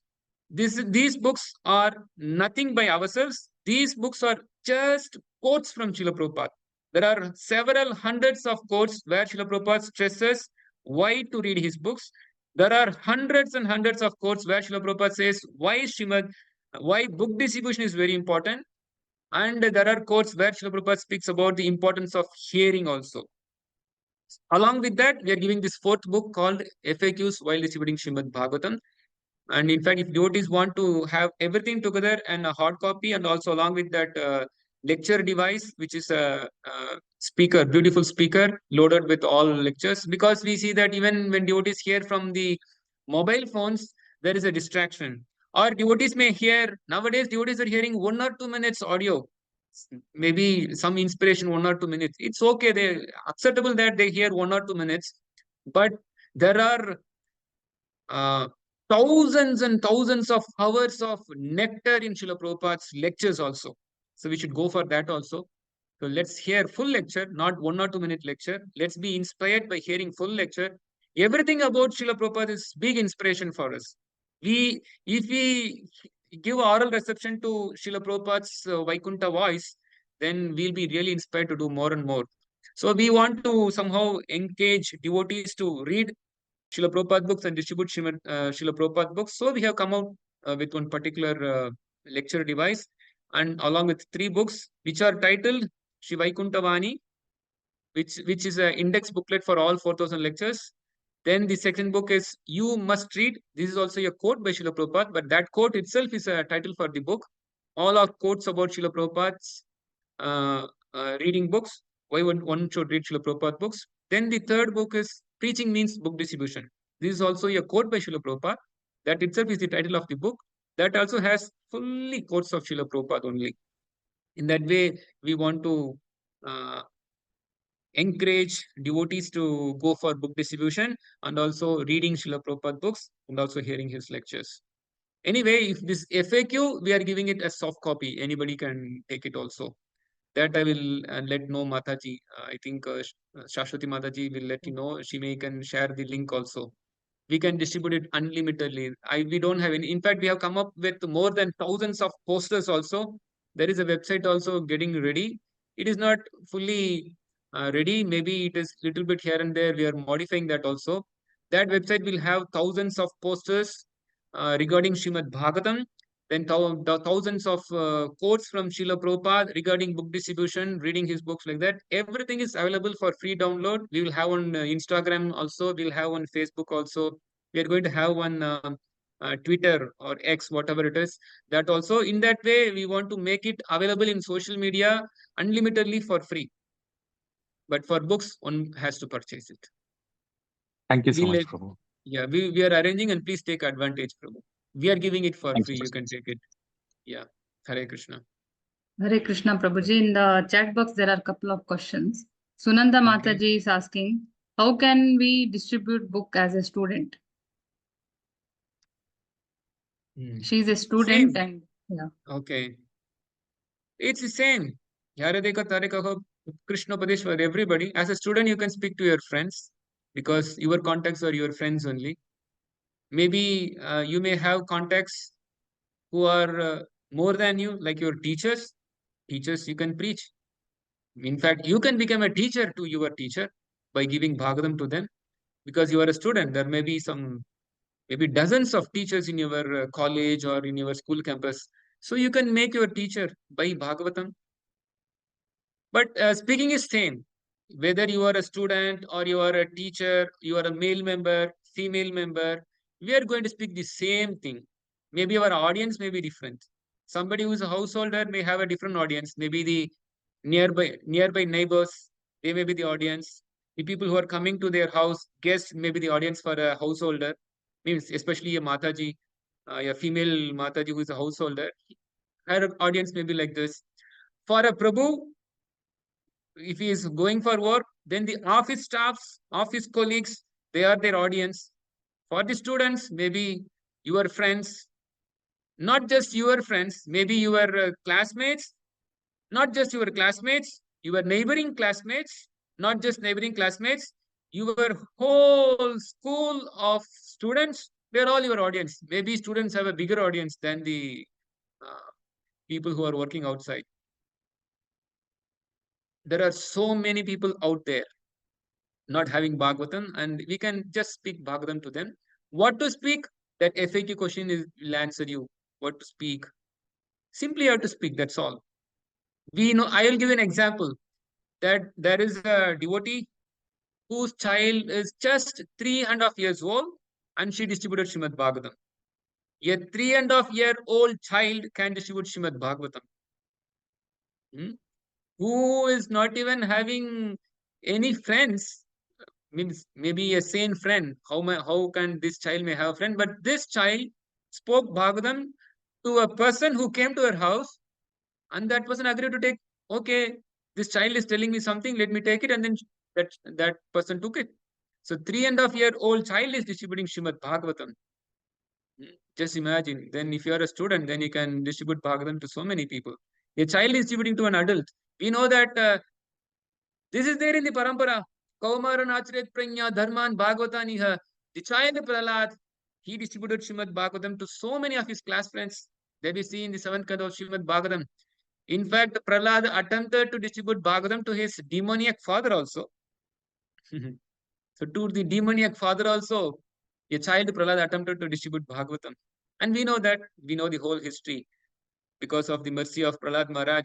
These books are nothing by ourselves. These books are just quotes from Srila Prabhupada. There are several hundreds of quotes where Srila Prabhupada stresses why to read his books. There are hundreds and hundreds of quotes where Srila Prabhupada says why book distribution is very important. And there are quotes where Srila Prabhupada speaks about the importance of hearing also. Along with that, we are giving this fourth book called FAQs while distributing Srimad Bhagavatam. And in fact, if devotees want to have everything together and a hard copy, and also along with that lecture device, which is a speaker, beautiful speaker loaded with all lectures, because we see that even when devotees hear from the mobile phones, there is a distraction. Or devotees may hear, nowadays devotees are hearing 1 or 2 minutes audio, maybe some inspiration 1 or 2 minutes. It's okay, they acceptable that they hear 1 or 2 minutes, but there are uh, thousands and thousands of hours of nectar in Srila Prabhupada's lectures also. So we should go for that also. So let's hear full lecture, not 1 or 2 minute lecture. Let's be inspired by hearing full lecture. Everything about Srila Prabhupada is big inspiration for us. If we give oral reception to Srila Prabhupada's Vaikunta voice, then we'll be really inspired to do more and more. So we want to somehow engage devotees to read Srila Prabhupada books and distribute Srila Prabhupada books. So we have come out with one particular lecture device, and along with 3 books which are titled Shri Vaikunta Vani, which is an index booklet for all 4,000 lectures. Then the second book is You Must Read. This is also a quote by Srila Prabhupada, but that quote itself is a title for the book. All are quotes about Srila Prabhupada's reading books. Why one should read Srila Prabhupada books. Then the third book is Preaching Means Book Distribution. This is also a quote by Srila Prabhupada. That itself is the title of the book. That also has fully quotes of Srila Prabhupada only. In that way, we want to encourage devotees to go for book distribution and also reading Srila Prabhupada books and also hearing his lectures. Anyway, if this FAQ, we are giving it as soft copy. Anybody can take it also. That I will let know Mataji. I think Shashwati Mataji will let you know. She may can share the link also. We can distribute it unlimitedly. We don't have any. In fact, we have come up with more than thousands of posters also. There is a website also getting ready. It is not fully ready. Maybe it is little bit here and there. We are modifying that also. That website will have thousands of posters regarding Srimad Bhagavatam, then thousands of quotes from Srila Prabhupada regarding book distribution, reading his books like that. Everything is available for free download. We will have on Instagram also. We'll have on Facebook also. We are going to have on Twitter or X, whatever it is. That also, in that way, we want to make it available in social media unlimitedly for free. But for books, one has to purchase it. Thank you so much, Prabhu. Yeah, we are arranging, and please take advantage, Prabhu. We are giving it for Thank free. you. You can take it. Yeah. Hare Krishna. Hare Krishna Prabhuji. In the chat box, there are a couple of questions. Sunanda Okay. Mataji is asking, how can we distribute book as a student? She is a student Same. and yeah. Okay. It's the same. Yaradeka Tarekaho Krishna Padesh for everybody. As a student, you can speak to your friends because your contacts are your friends only. Maybe you may have contacts who are more than you, like your teachers. Teachers, you can preach. In fact, you can become a teacher to your teacher by giving Bhagavatam to them because you are a student. There may be maybe dozens of teachers in your college or in your school campus. So you can make your teacher by Bhagavatam. But speaking is same. Whether you are a student or you are a teacher, you are a male member, female member, we are going to speak the same thing. Maybe our audience may be different. Somebody who is a householder may have a different audience. Maybe the nearby neighbors, they may be the audience. The people who are coming to their house, guests may be the audience for a householder. Means especially a Mataji, a female Mataji who is a householder. Her audience may be like this. For a Prabhu, if he is going for work, then the office staffs, office colleagues, they are their audience. For the students, maybe your friends, not just your friends, maybe your classmates, not just your classmates, your neighboring classmates, not just neighboring classmates, your whole school of students, they're all your audience. Maybe students have a bigger audience than the people who are working outside. There are so many people out there not having Bhagavatam, and we can just speak Bhagavatam to them. What to speak? That FAQ question will answer you. What to speak? Simply you have to speak, that's all. We know, I will give you an example that there is a devotee whose child is just 3.5 years old and she distributed Srimad Bhagavatam. A 3.5-year-old child can distribute Srimad Bhagavatam. Who is not even having any friends, means maybe a sane friend. How can this child may have a friend? But this child spoke Bhagavatam to a person who came to her house, and that person agreed to take. Okay, this child is telling me something. Let me take it, and then that person took it. So 3.5-year-old child is distributing Srimad Bhagavatam. Just imagine. Then if you are a student, then you can distribute Bhagavatam to so many people. A child is distributing to an adult. We know that this is there in the parampara. Kaumaran Achret Pranya Dharman Bhagavataniha. The child Prahlad, he distributed Srimad Bhagavatam to so many of his class friends. They we see in the 7th canto of Srimad Bhagavatam. In fact, Prahlad attempted to distribute Bhagavatam to his demoniac father also. So to the demoniac father also, a child Prahlad attempted to distribute Bhagavatam. And we know that, we know the whole history. Because of the mercy of Prahlad Maharaj,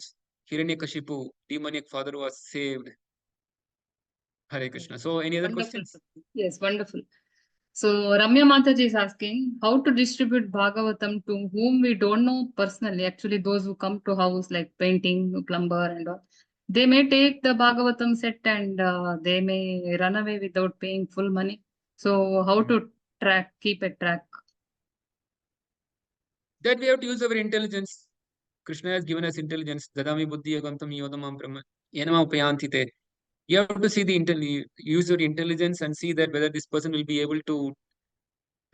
Hiranyakashipu, demoniac father, was saved. Hare Krishna. So any other Wonderful. questions? Yes, wonderful. So Ramya Mataji is asking how to distribute Bhagavatam to whom we don't know personally. Actually, those who come to house like painting, plumber and all, they may take the Bhagavatam set and they may run away without paying full money. So how to keep a track? That we have to use our intelligence. Krishna has given us intelligence. Dadami buddhi agantam yodamam brahma. Yanama upayantite. You have to see use your intelligence and see that whether this person will be able to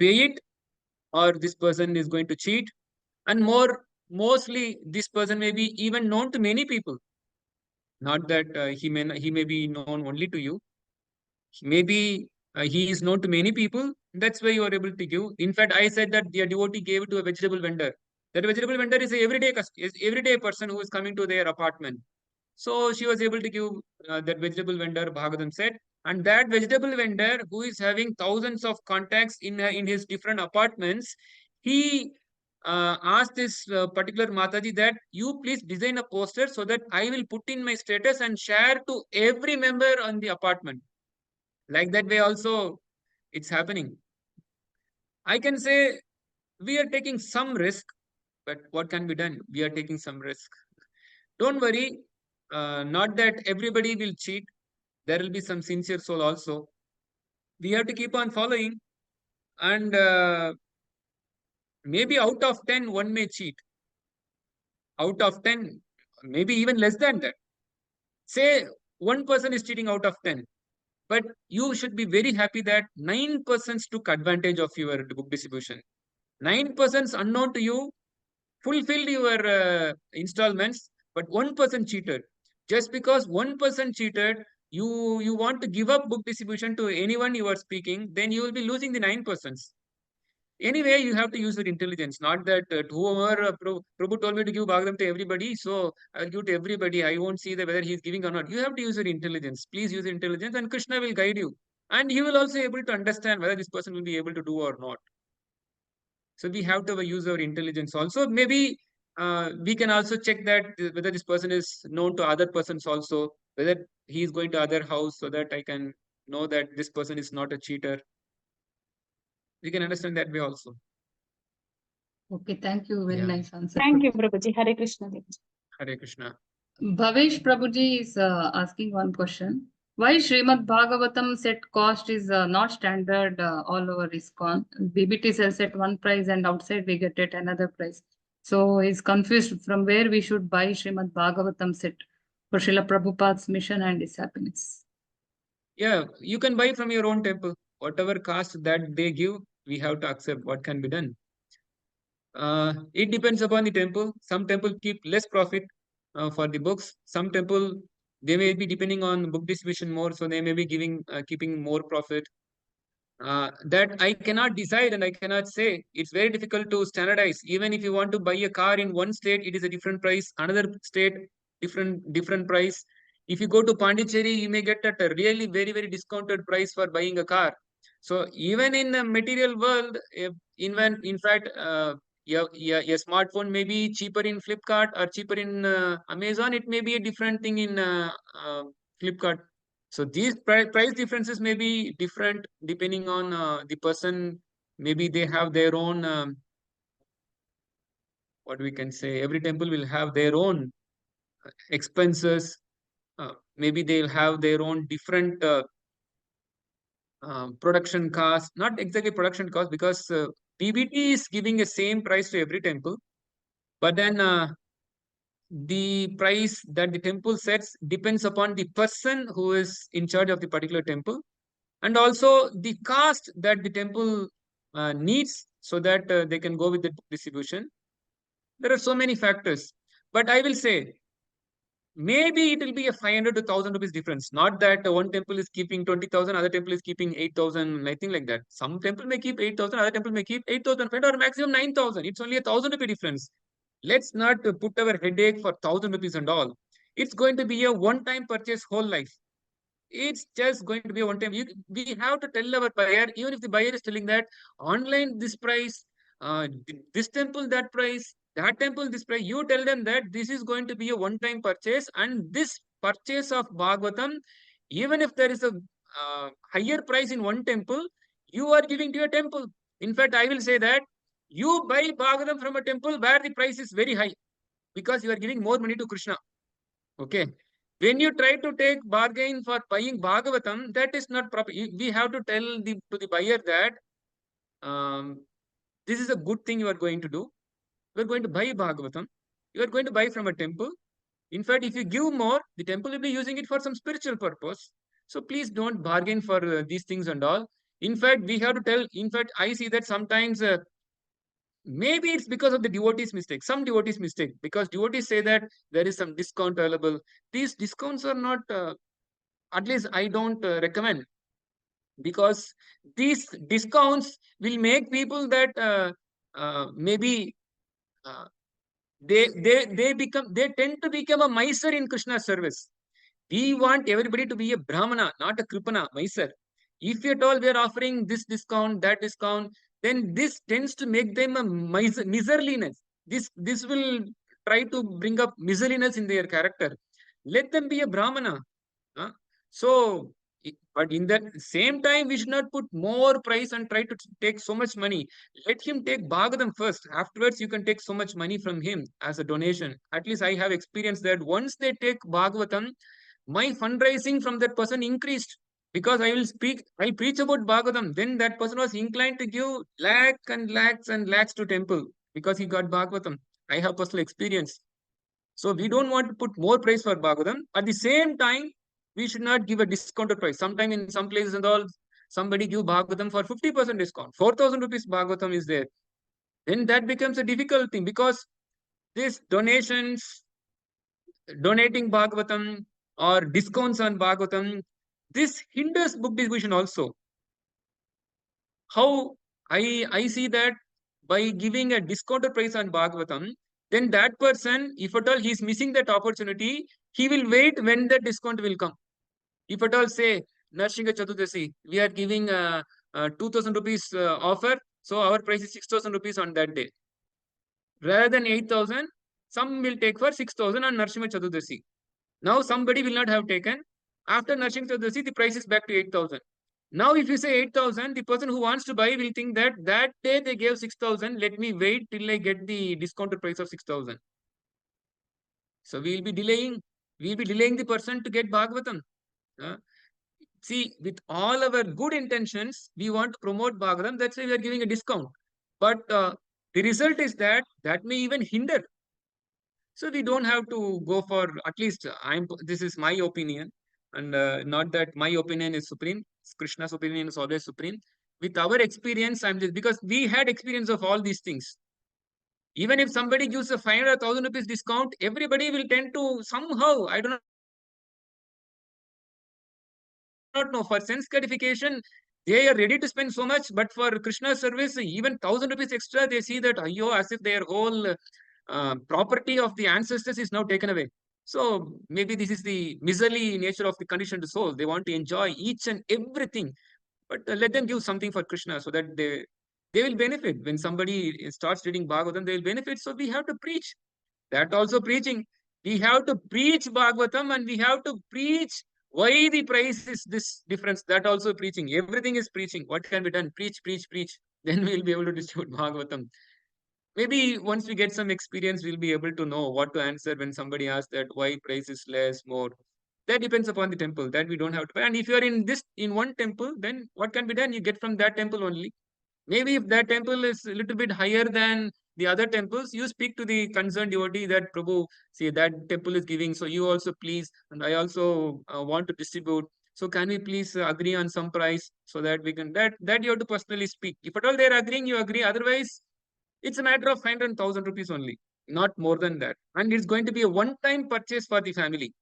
pay it or this person is going to cheat. And mostly this person may be even known to many people. Not that he may be known only to you. Maybe he is known to many people. That's why you are able to give. In fact, I said that the devotee gave it to a vegetable vendor. That vegetable vendor is everyday person who is coming to their apartment. So she was able to give that vegetable vendor Bhagavatam set. And that vegetable vendor who is having thousands of contacts in his different apartments, he asked this particular Mataji that you please design a poster so that I will put in my status and share to every member on the apartment. Like that way also it's happening. I can say we are taking some risk, but what can be done? We are taking some risk. Don't worry, not that everybody will cheat. There will be some sincere soul also. We have to keep on following, and maybe out of 10, one may cheat. Out of 10, maybe even less than that. Say one person is cheating out of 10. But you should be very happy that 9% took advantage of your book distribution. 9% unknown to you fulfilled your installments, but 1% cheated. Just because 1% cheated, you want to give up book distribution to anyone you are speaking, then you will be losing the 9%. Anyway, you have to use your intelligence, not that whoever Prabhu told me to give Bhagavatam to everybody, so I'll give to everybody. I won't see whether he's giving or not. You have to use your intelligence. Please use your intelligence, and Krishna will guide you. And he will also able to understand whether this person will be able to do or not. So we have to use our intelligence also. Maybe we can also check that whether this person is known to other persons also, whether he is going to other house, so that I can know that this person is not a cheater. We can understand that way also. Okay, thank you. Very nice answer. Thank you, Prabhuji. Hare Krishna. Hare Krishna. Bhavesh Prabhuji is asking one question. Why Srimad Bhagavatam set cost is not standard all over ISKCON? BBT sells at one price and outside we get at another price. So he's confused from where we should buy Srimad Bhagavatam set for Srila Prabhupada's mission and his happiness. Yeah, you can buy from your own temple. Whatever cost that they give, we have to accept. What can be done? It depends upon the temple. Some temple keep less profit for the books. Some temple, they may be depending on book distribution more, so they may be keeping more profit. that I cannot decide and I cannot say. It's very difficult to standardize. Even if you want to buy a car in one state, it is a different price. Another state, different price. If you go to Pondicherry, you may get at a really very discounted price for buying a car. So even in the material world, in fact, a smartphone may be cheaper in Flipkart or cheaper in Amazon. It may be a different thing in Flipkart. So these price differences may be different depending on the person. Maybe they have their own, what we can say, every temple will have their own expenses. Maybe they'll have their own different production cost, not exactly production cost, because PBT is giving a same price to every temple. But then the price that the temple sets depends upon the person who is in charge of the particular temple, and also the cost that the temple needs, so that they can go with the distribution. There are so many factors, but I will say maybe it will be a 500 to 1,000 rupees difference. Not that one temple is keeping 20,000, other temple is keeping 8,000, nothing like that. Some temple may keep 8,000, other temple may keep 8,000 or maximum 9,000. It's only a 1,000 rupee difference. Let's not put our headache for 1,000 rupees and all. It's going to be a one-time purchase whole life. It's just going to be a one time. We have to tell our buyer, even if the buyer is telling that online this price, this temple that price, that temple this price, you tell them that this is going to be a one time purchase, and this purchase of Bhagavatam, even if there is a higher price in one temple, you are giving to a temple. In fact, I will say that you buy Bhagavatam from a temple where the price is very high, because you are giving more money to Krishna. Okay. When you try to take bargain for buying Bhagavatam, that is not proper. We have to tell to the buyer that this is a good thing you are going to do. You are going to buy Bhagavatam. You are going to buy from a temple. In fact, if you give more, the temple will be using it for some spiritual purpose. So please don't bargain for these things and all. In fact, we have to tell. In fact, I see that sometimes maybe it's because of the devotees' mistake. Some devotees' mistake, because devotees say that there is some discount available. These discounts are not, at least I don't recommend, because these discounts will make people that maybe uh, they tend to become a miser in Krishna's service. We want everybody to be a Brahmana, not a Kripana, miser. If at all we are offering this discount, that discount, then this tends to make them a miserliness. This will try to bring up miserliness in their character. Let them be a Brahmana. Huh? So, but in that same time, we should not put more price and try to take so much money. Let him take Bhagavatam first. Afterwards, you can take so much money from him as a donation. At least I have experienced that once they take Bhagavatam, my fundraising from that person increased, because I preach about Bhagavatam. Then that person was inclined to give lakhs and lakhs to temple because he got Bhagavatam. I have personal experience. So we don't want to put more price for Bhagavatam. At the same time, we should not give a discounted price. Sometime in some places and all, somebody give Bhagavatam for 50% discount. 4,000 rupees Bhagavatam is there. Then that becomes a difficult thing, because these donations, donating Bhagavatam or discounts on Bhagavatam, this hinders book distribution also. How I see that by giving a discounted price on Bhagavatam, then that person, if at all he is missing that opportunity, he will wait when the discount will come. If at all say Narshinga Chaturdasi, we are giving 2,000 rupees offer, so our price is 6,000 rupees on that day. Rather than 8,000, some will take for 6,000 on Narshinga Chaturdasi. Now somebody will not have taken. After Narshinga Chaturdasi, the price is back to 8,000. Now, if you say 8,000, the person who wants to buy will think that that day they gave 6,000. Let me wait till I get the discounted price of 6,000. So we will be delaying. We will be delaying the person to get Bhagavatam. See, with all our good intentions, we want to promote Bhagavatam. That's why we are giving a discount. But the result is that may even hinder. So we don't have to go for, at least this is my opinion, and not that my opinion is supreme. Krishna's opinion is always supreme. With our experience, I'm just, because we had experience of all these things. Even if somebody gives a 500,000 rupees discount, everybody will tend to somehow, I do not know, for sense gratification, They are ready to spend so much, but for Krishna service, even 1,000 rupees extra, they see that, as if their whole property of the ancestors is now taken away. So maybe this is the miserly nature of the conditioned soul. They want to enjoy each and everything, but let them give something for Krishna so that they will benefit. When somebody starts reading Bhagavatam, they will benefit. So we have to preach. That also preaching. We have to preach Bhagavatam, and we have to preach why the price is this difference. That also preaching. Everything is preaching. What can be done? Preach, preach, preach. Then we'll be able to distribute Bhagavatam. Maybe once we get some experience, we'll be able to know what to answer when somebody asks that why price is less, more. That depends upon the temple. That we don't have to pay. And if you are in one temple, then what can be done? You get from that temple only. Maybe if that temple is a little bit higher than the other temples, you speak to the concerned devotee that Prabhu, see that temple is giving, so you also please, and I also want to distribute. So can we please agree on some price so that we can that you have to personally speak. If at all they are agreeing, you agree. Otherwise, it's a matter of 500,000 rupees only, not more than that. And it's going to be a one-time purchase for the family.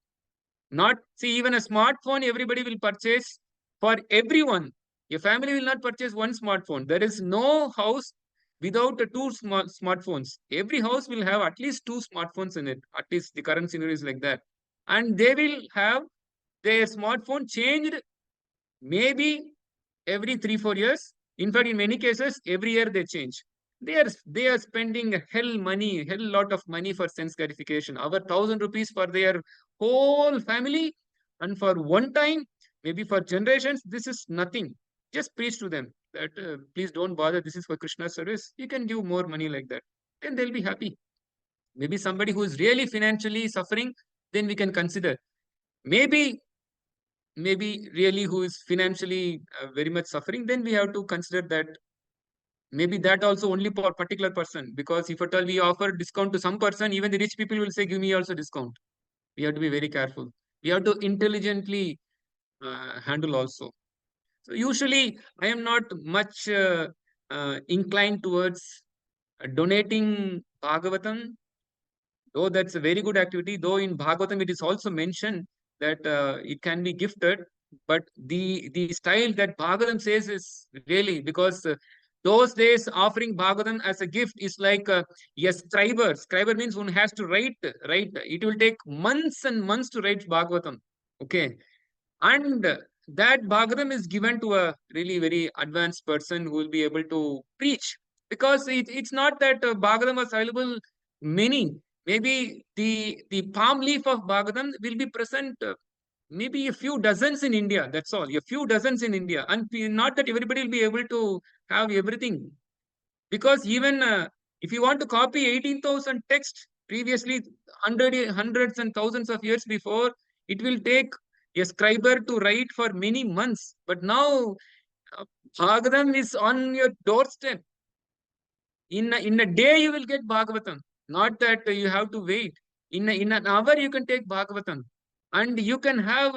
Not, see, even a smartphone, everybody will purchase for everyone. Your family will not purchase one smartphone. There is no house without two smartphones. Every house will have at least two smartphones in it. At least the current scenario is like that. And they will have their smartphone changed maybe every 3-4 years. In fact, in many cases, every year they change. They are spending a hell lot of money for sense gratification. Our 1,000 rupees for their whole family, and for one time, maybe for generations, this is nothing. Just preach to them that please don't bother. This is for Krishna service. You can give more money like that, then they'll be happy. Maybe somebody who is really financially suffering, then we can consider. Maybe really who is financially very much suffering, then we have to consider that maybe that also only for a particular person, because if at all we offer discount to some person, even the rich people will say give me also discount. We have to be very careful. We have to intelligently handle also. So usually I am not much inclined towards donating Bhagavatam, though that's a very good activity. Though in Bhagavatam it is also mentioned that it can be gifted, but the style that Bhagavatam says is really, because those days offering Bhagavatam as a gift is like a scriber. Scriber means one has to write. It will take months and months to write Bhagavatam. Okay, and that Bhagavatam is given to a really very advanced person who will be able to preach, because it's not that Bhagavatam was available many. Maybe the palm leaf of Bhagavatam will be present maybe a few dozens in India. That's all. A few dozens in India, and not that everybody will be able to have everything. Because even if you want to copy 18,000 text previously, hundreds and thousands of years before, it will take a scriber to write for many months. But now Bhagavatam is on your doorstep. In a day you will get Bhagavatam. Not that you have to wait. In an hour you can take Bhagavatam, and you can have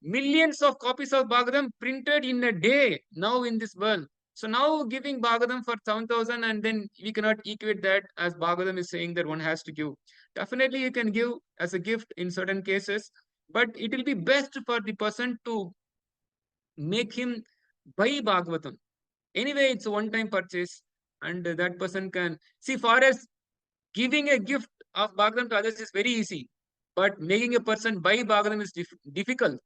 millions of copies of Bhagavatam printed in a day now in this world. So now giving Bhagavatam for 7,000, and then we cannot equate that as Bhagavatam is saying that one has to give. Definitely you can give as a gift in certain cases, but it will be best for the person to make him buy Bhagavatam. Anyway, it's a one-time purchase, and that person can see. Far as giving a gift of Bhagavatam to others is very easy, but making a person buy Bhagavatam is difficult.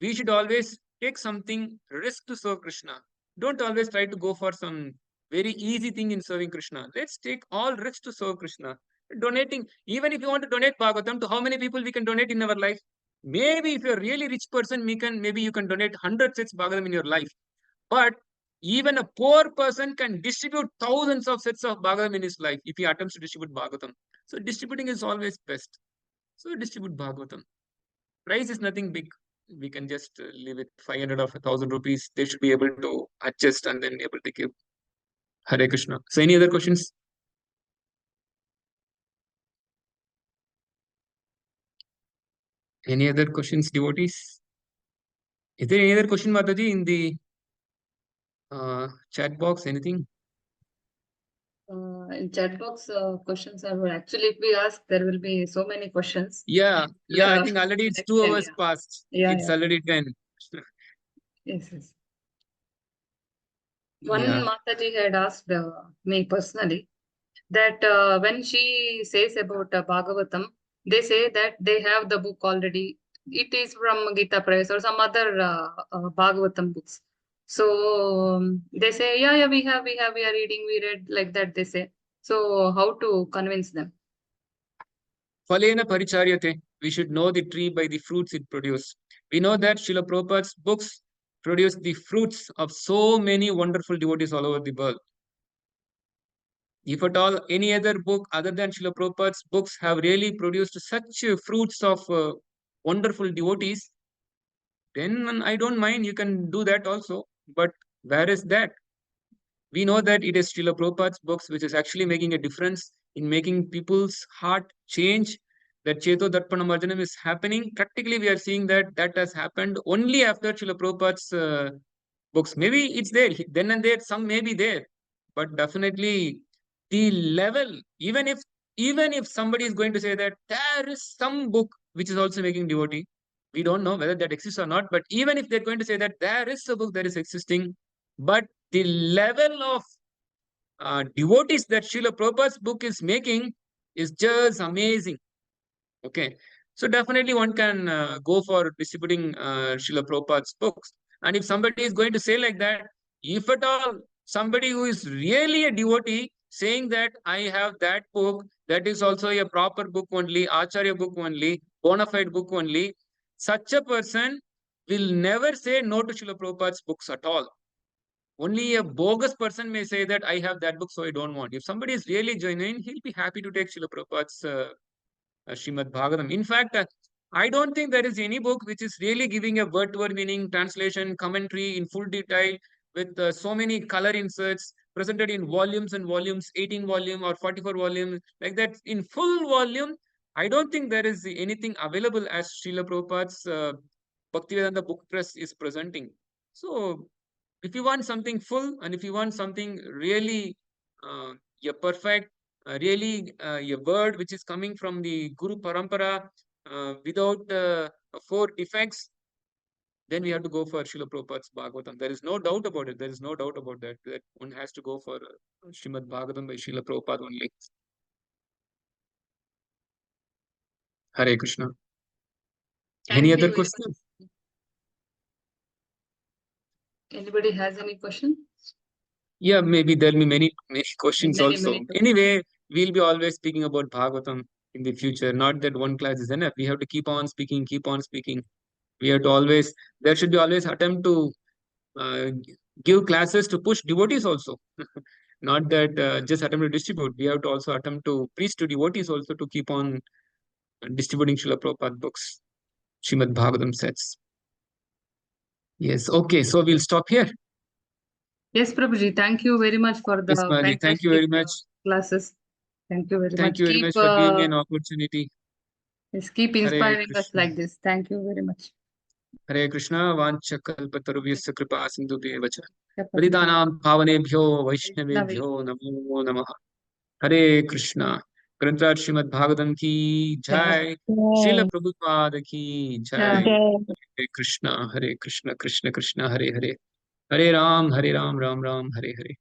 We should always take something risk to serve Krishna. Don't always try to go for some very easy thing in serving Krishna. Let's take all risks to serve Krishna. Donating, even if you want to donate Bhagavatam, to how many people we can donate in our life? Maybe if you're a really rich person, maybe you can donate 100 sets Bhagavatam in your life. But even a poor person can distribute thousands of sets of Bhagavatam in his life if he attempts to distribute Bhagavatam. So distributing is always best. So distribute Bhagavatam. Price is nothing big. We can just leave it 500 or 1,000 rupees. They should be able to adjust and then able to give. Hare Krishna. So any other questions? Any other questions, devotees? Is there any other question, Mataji, in the chat box? Anything? In chat box, questions are actually, if we ask, there will be so many questions. Yeah. I think already it's 2 hours past. Yeah, It's already 10. Yes. One Yeah. Mataji had asked me personally that when she says about Bhagavatam, they say that they have the book already. It is from Gita Press or some other Bhagavatam books. So they say, yeah, we are reading, we read, like that they say. So how to convince them? Phalena paricharyate. We should know the tree by the fruits it produces. We know that Srila Prabhupada's books produce the fruits of so many wonderful devotees all over the world. If at all any other book other than Srila Prabhupada's books have really produced such fruits of wonderful devotees, then I don't mind, you can do that also. But where is that? We know that it is Srila Prabhupada's books which is actually making a difference in making people's heart change. That Cheto Darpana Marjanam is happening. Practically, we are seeing that that has happened only after Srila Prabhupada's books. Maybe it's there, then and there, some may be there. But definitely the level, even if somebody is going to say that there is some book which is also making devotee, we don't know whether that exists or not. But even if they're going to say that there is a book that is existing, but the level of devotees that Srila Prabhupada's book is making is just amazing. Okay. So definitely one can go for distributing Srila Prabhupada's books. And if somebody is going to say like that, if at all somebody who is really a devotee saying that I have that book, that is also a proper book only, Acharya book only, bona fide book only, such a person will never say no to Srila Prabhupada's books at all. Only a bogus person may say that I have that book, so I don't want. If somebody is really genuine, he'll be happy to take Srila Prabhupada's Srimad Bhagavatam. In fact, I don't think there is any book which is really giving a word-to-word meaning, translation, commentary in full detail with so many color inserts presented in volumes and volumes, 18 volume or 44 volume, like that in full volume. I don't think there is anything available as Srila Prabhupada's Bhaktivedanta Book Press is presenting. So, if you want something full and if you want something really perfect, really a word which is coming from the Guru Parampara without four defects, then we have to go for Srila Prabhupada's Bhagavatam. There is no doubt about it. There is no doubt about that. That one has to go for Srimad Bhagavatam by Srila Prabhupada only. Hare Krishna. Any Thank other you. questions? Anybody has any question? Yeah, maybe there'll be many questions Many, also. many questions. Anyway, we'll be always speaking about Bhagavatam in the future. Not that one class is enough. We have to keep on speaking, keep on speaking. We have to always, there should be always attempt to give classes to push devotees also. Not that just attempt to distribute. We have to also attempt to preach to devotees also to keep on distributing Srila Prabhupada books. Srimad Bhagavatam sets. Yes, okay, so we'll stop here. Yes, Prabhuji, thank you very much for the Yes, Maji, fantastic thank you very much. classes. Thank you very Thank much. you very much for giving me an opportunity. Yes, keep Hare inspiring us Krishna. like this. Thank you very much. Hare Krishna, Vancha Kalpatarubhyasya Kripa Sindhubhyeva cha. Paditanam Pavanebhyo Vaishnavebhyo Namo Namaha. Hare Krishna. Grantraj Srimad Bhagavatam ki jai. Srila Prabhupada ki jai. Hare Krishna, Krishna Krishna, Hare Hare. Hare Ram, Ram Ram, Hare Hare.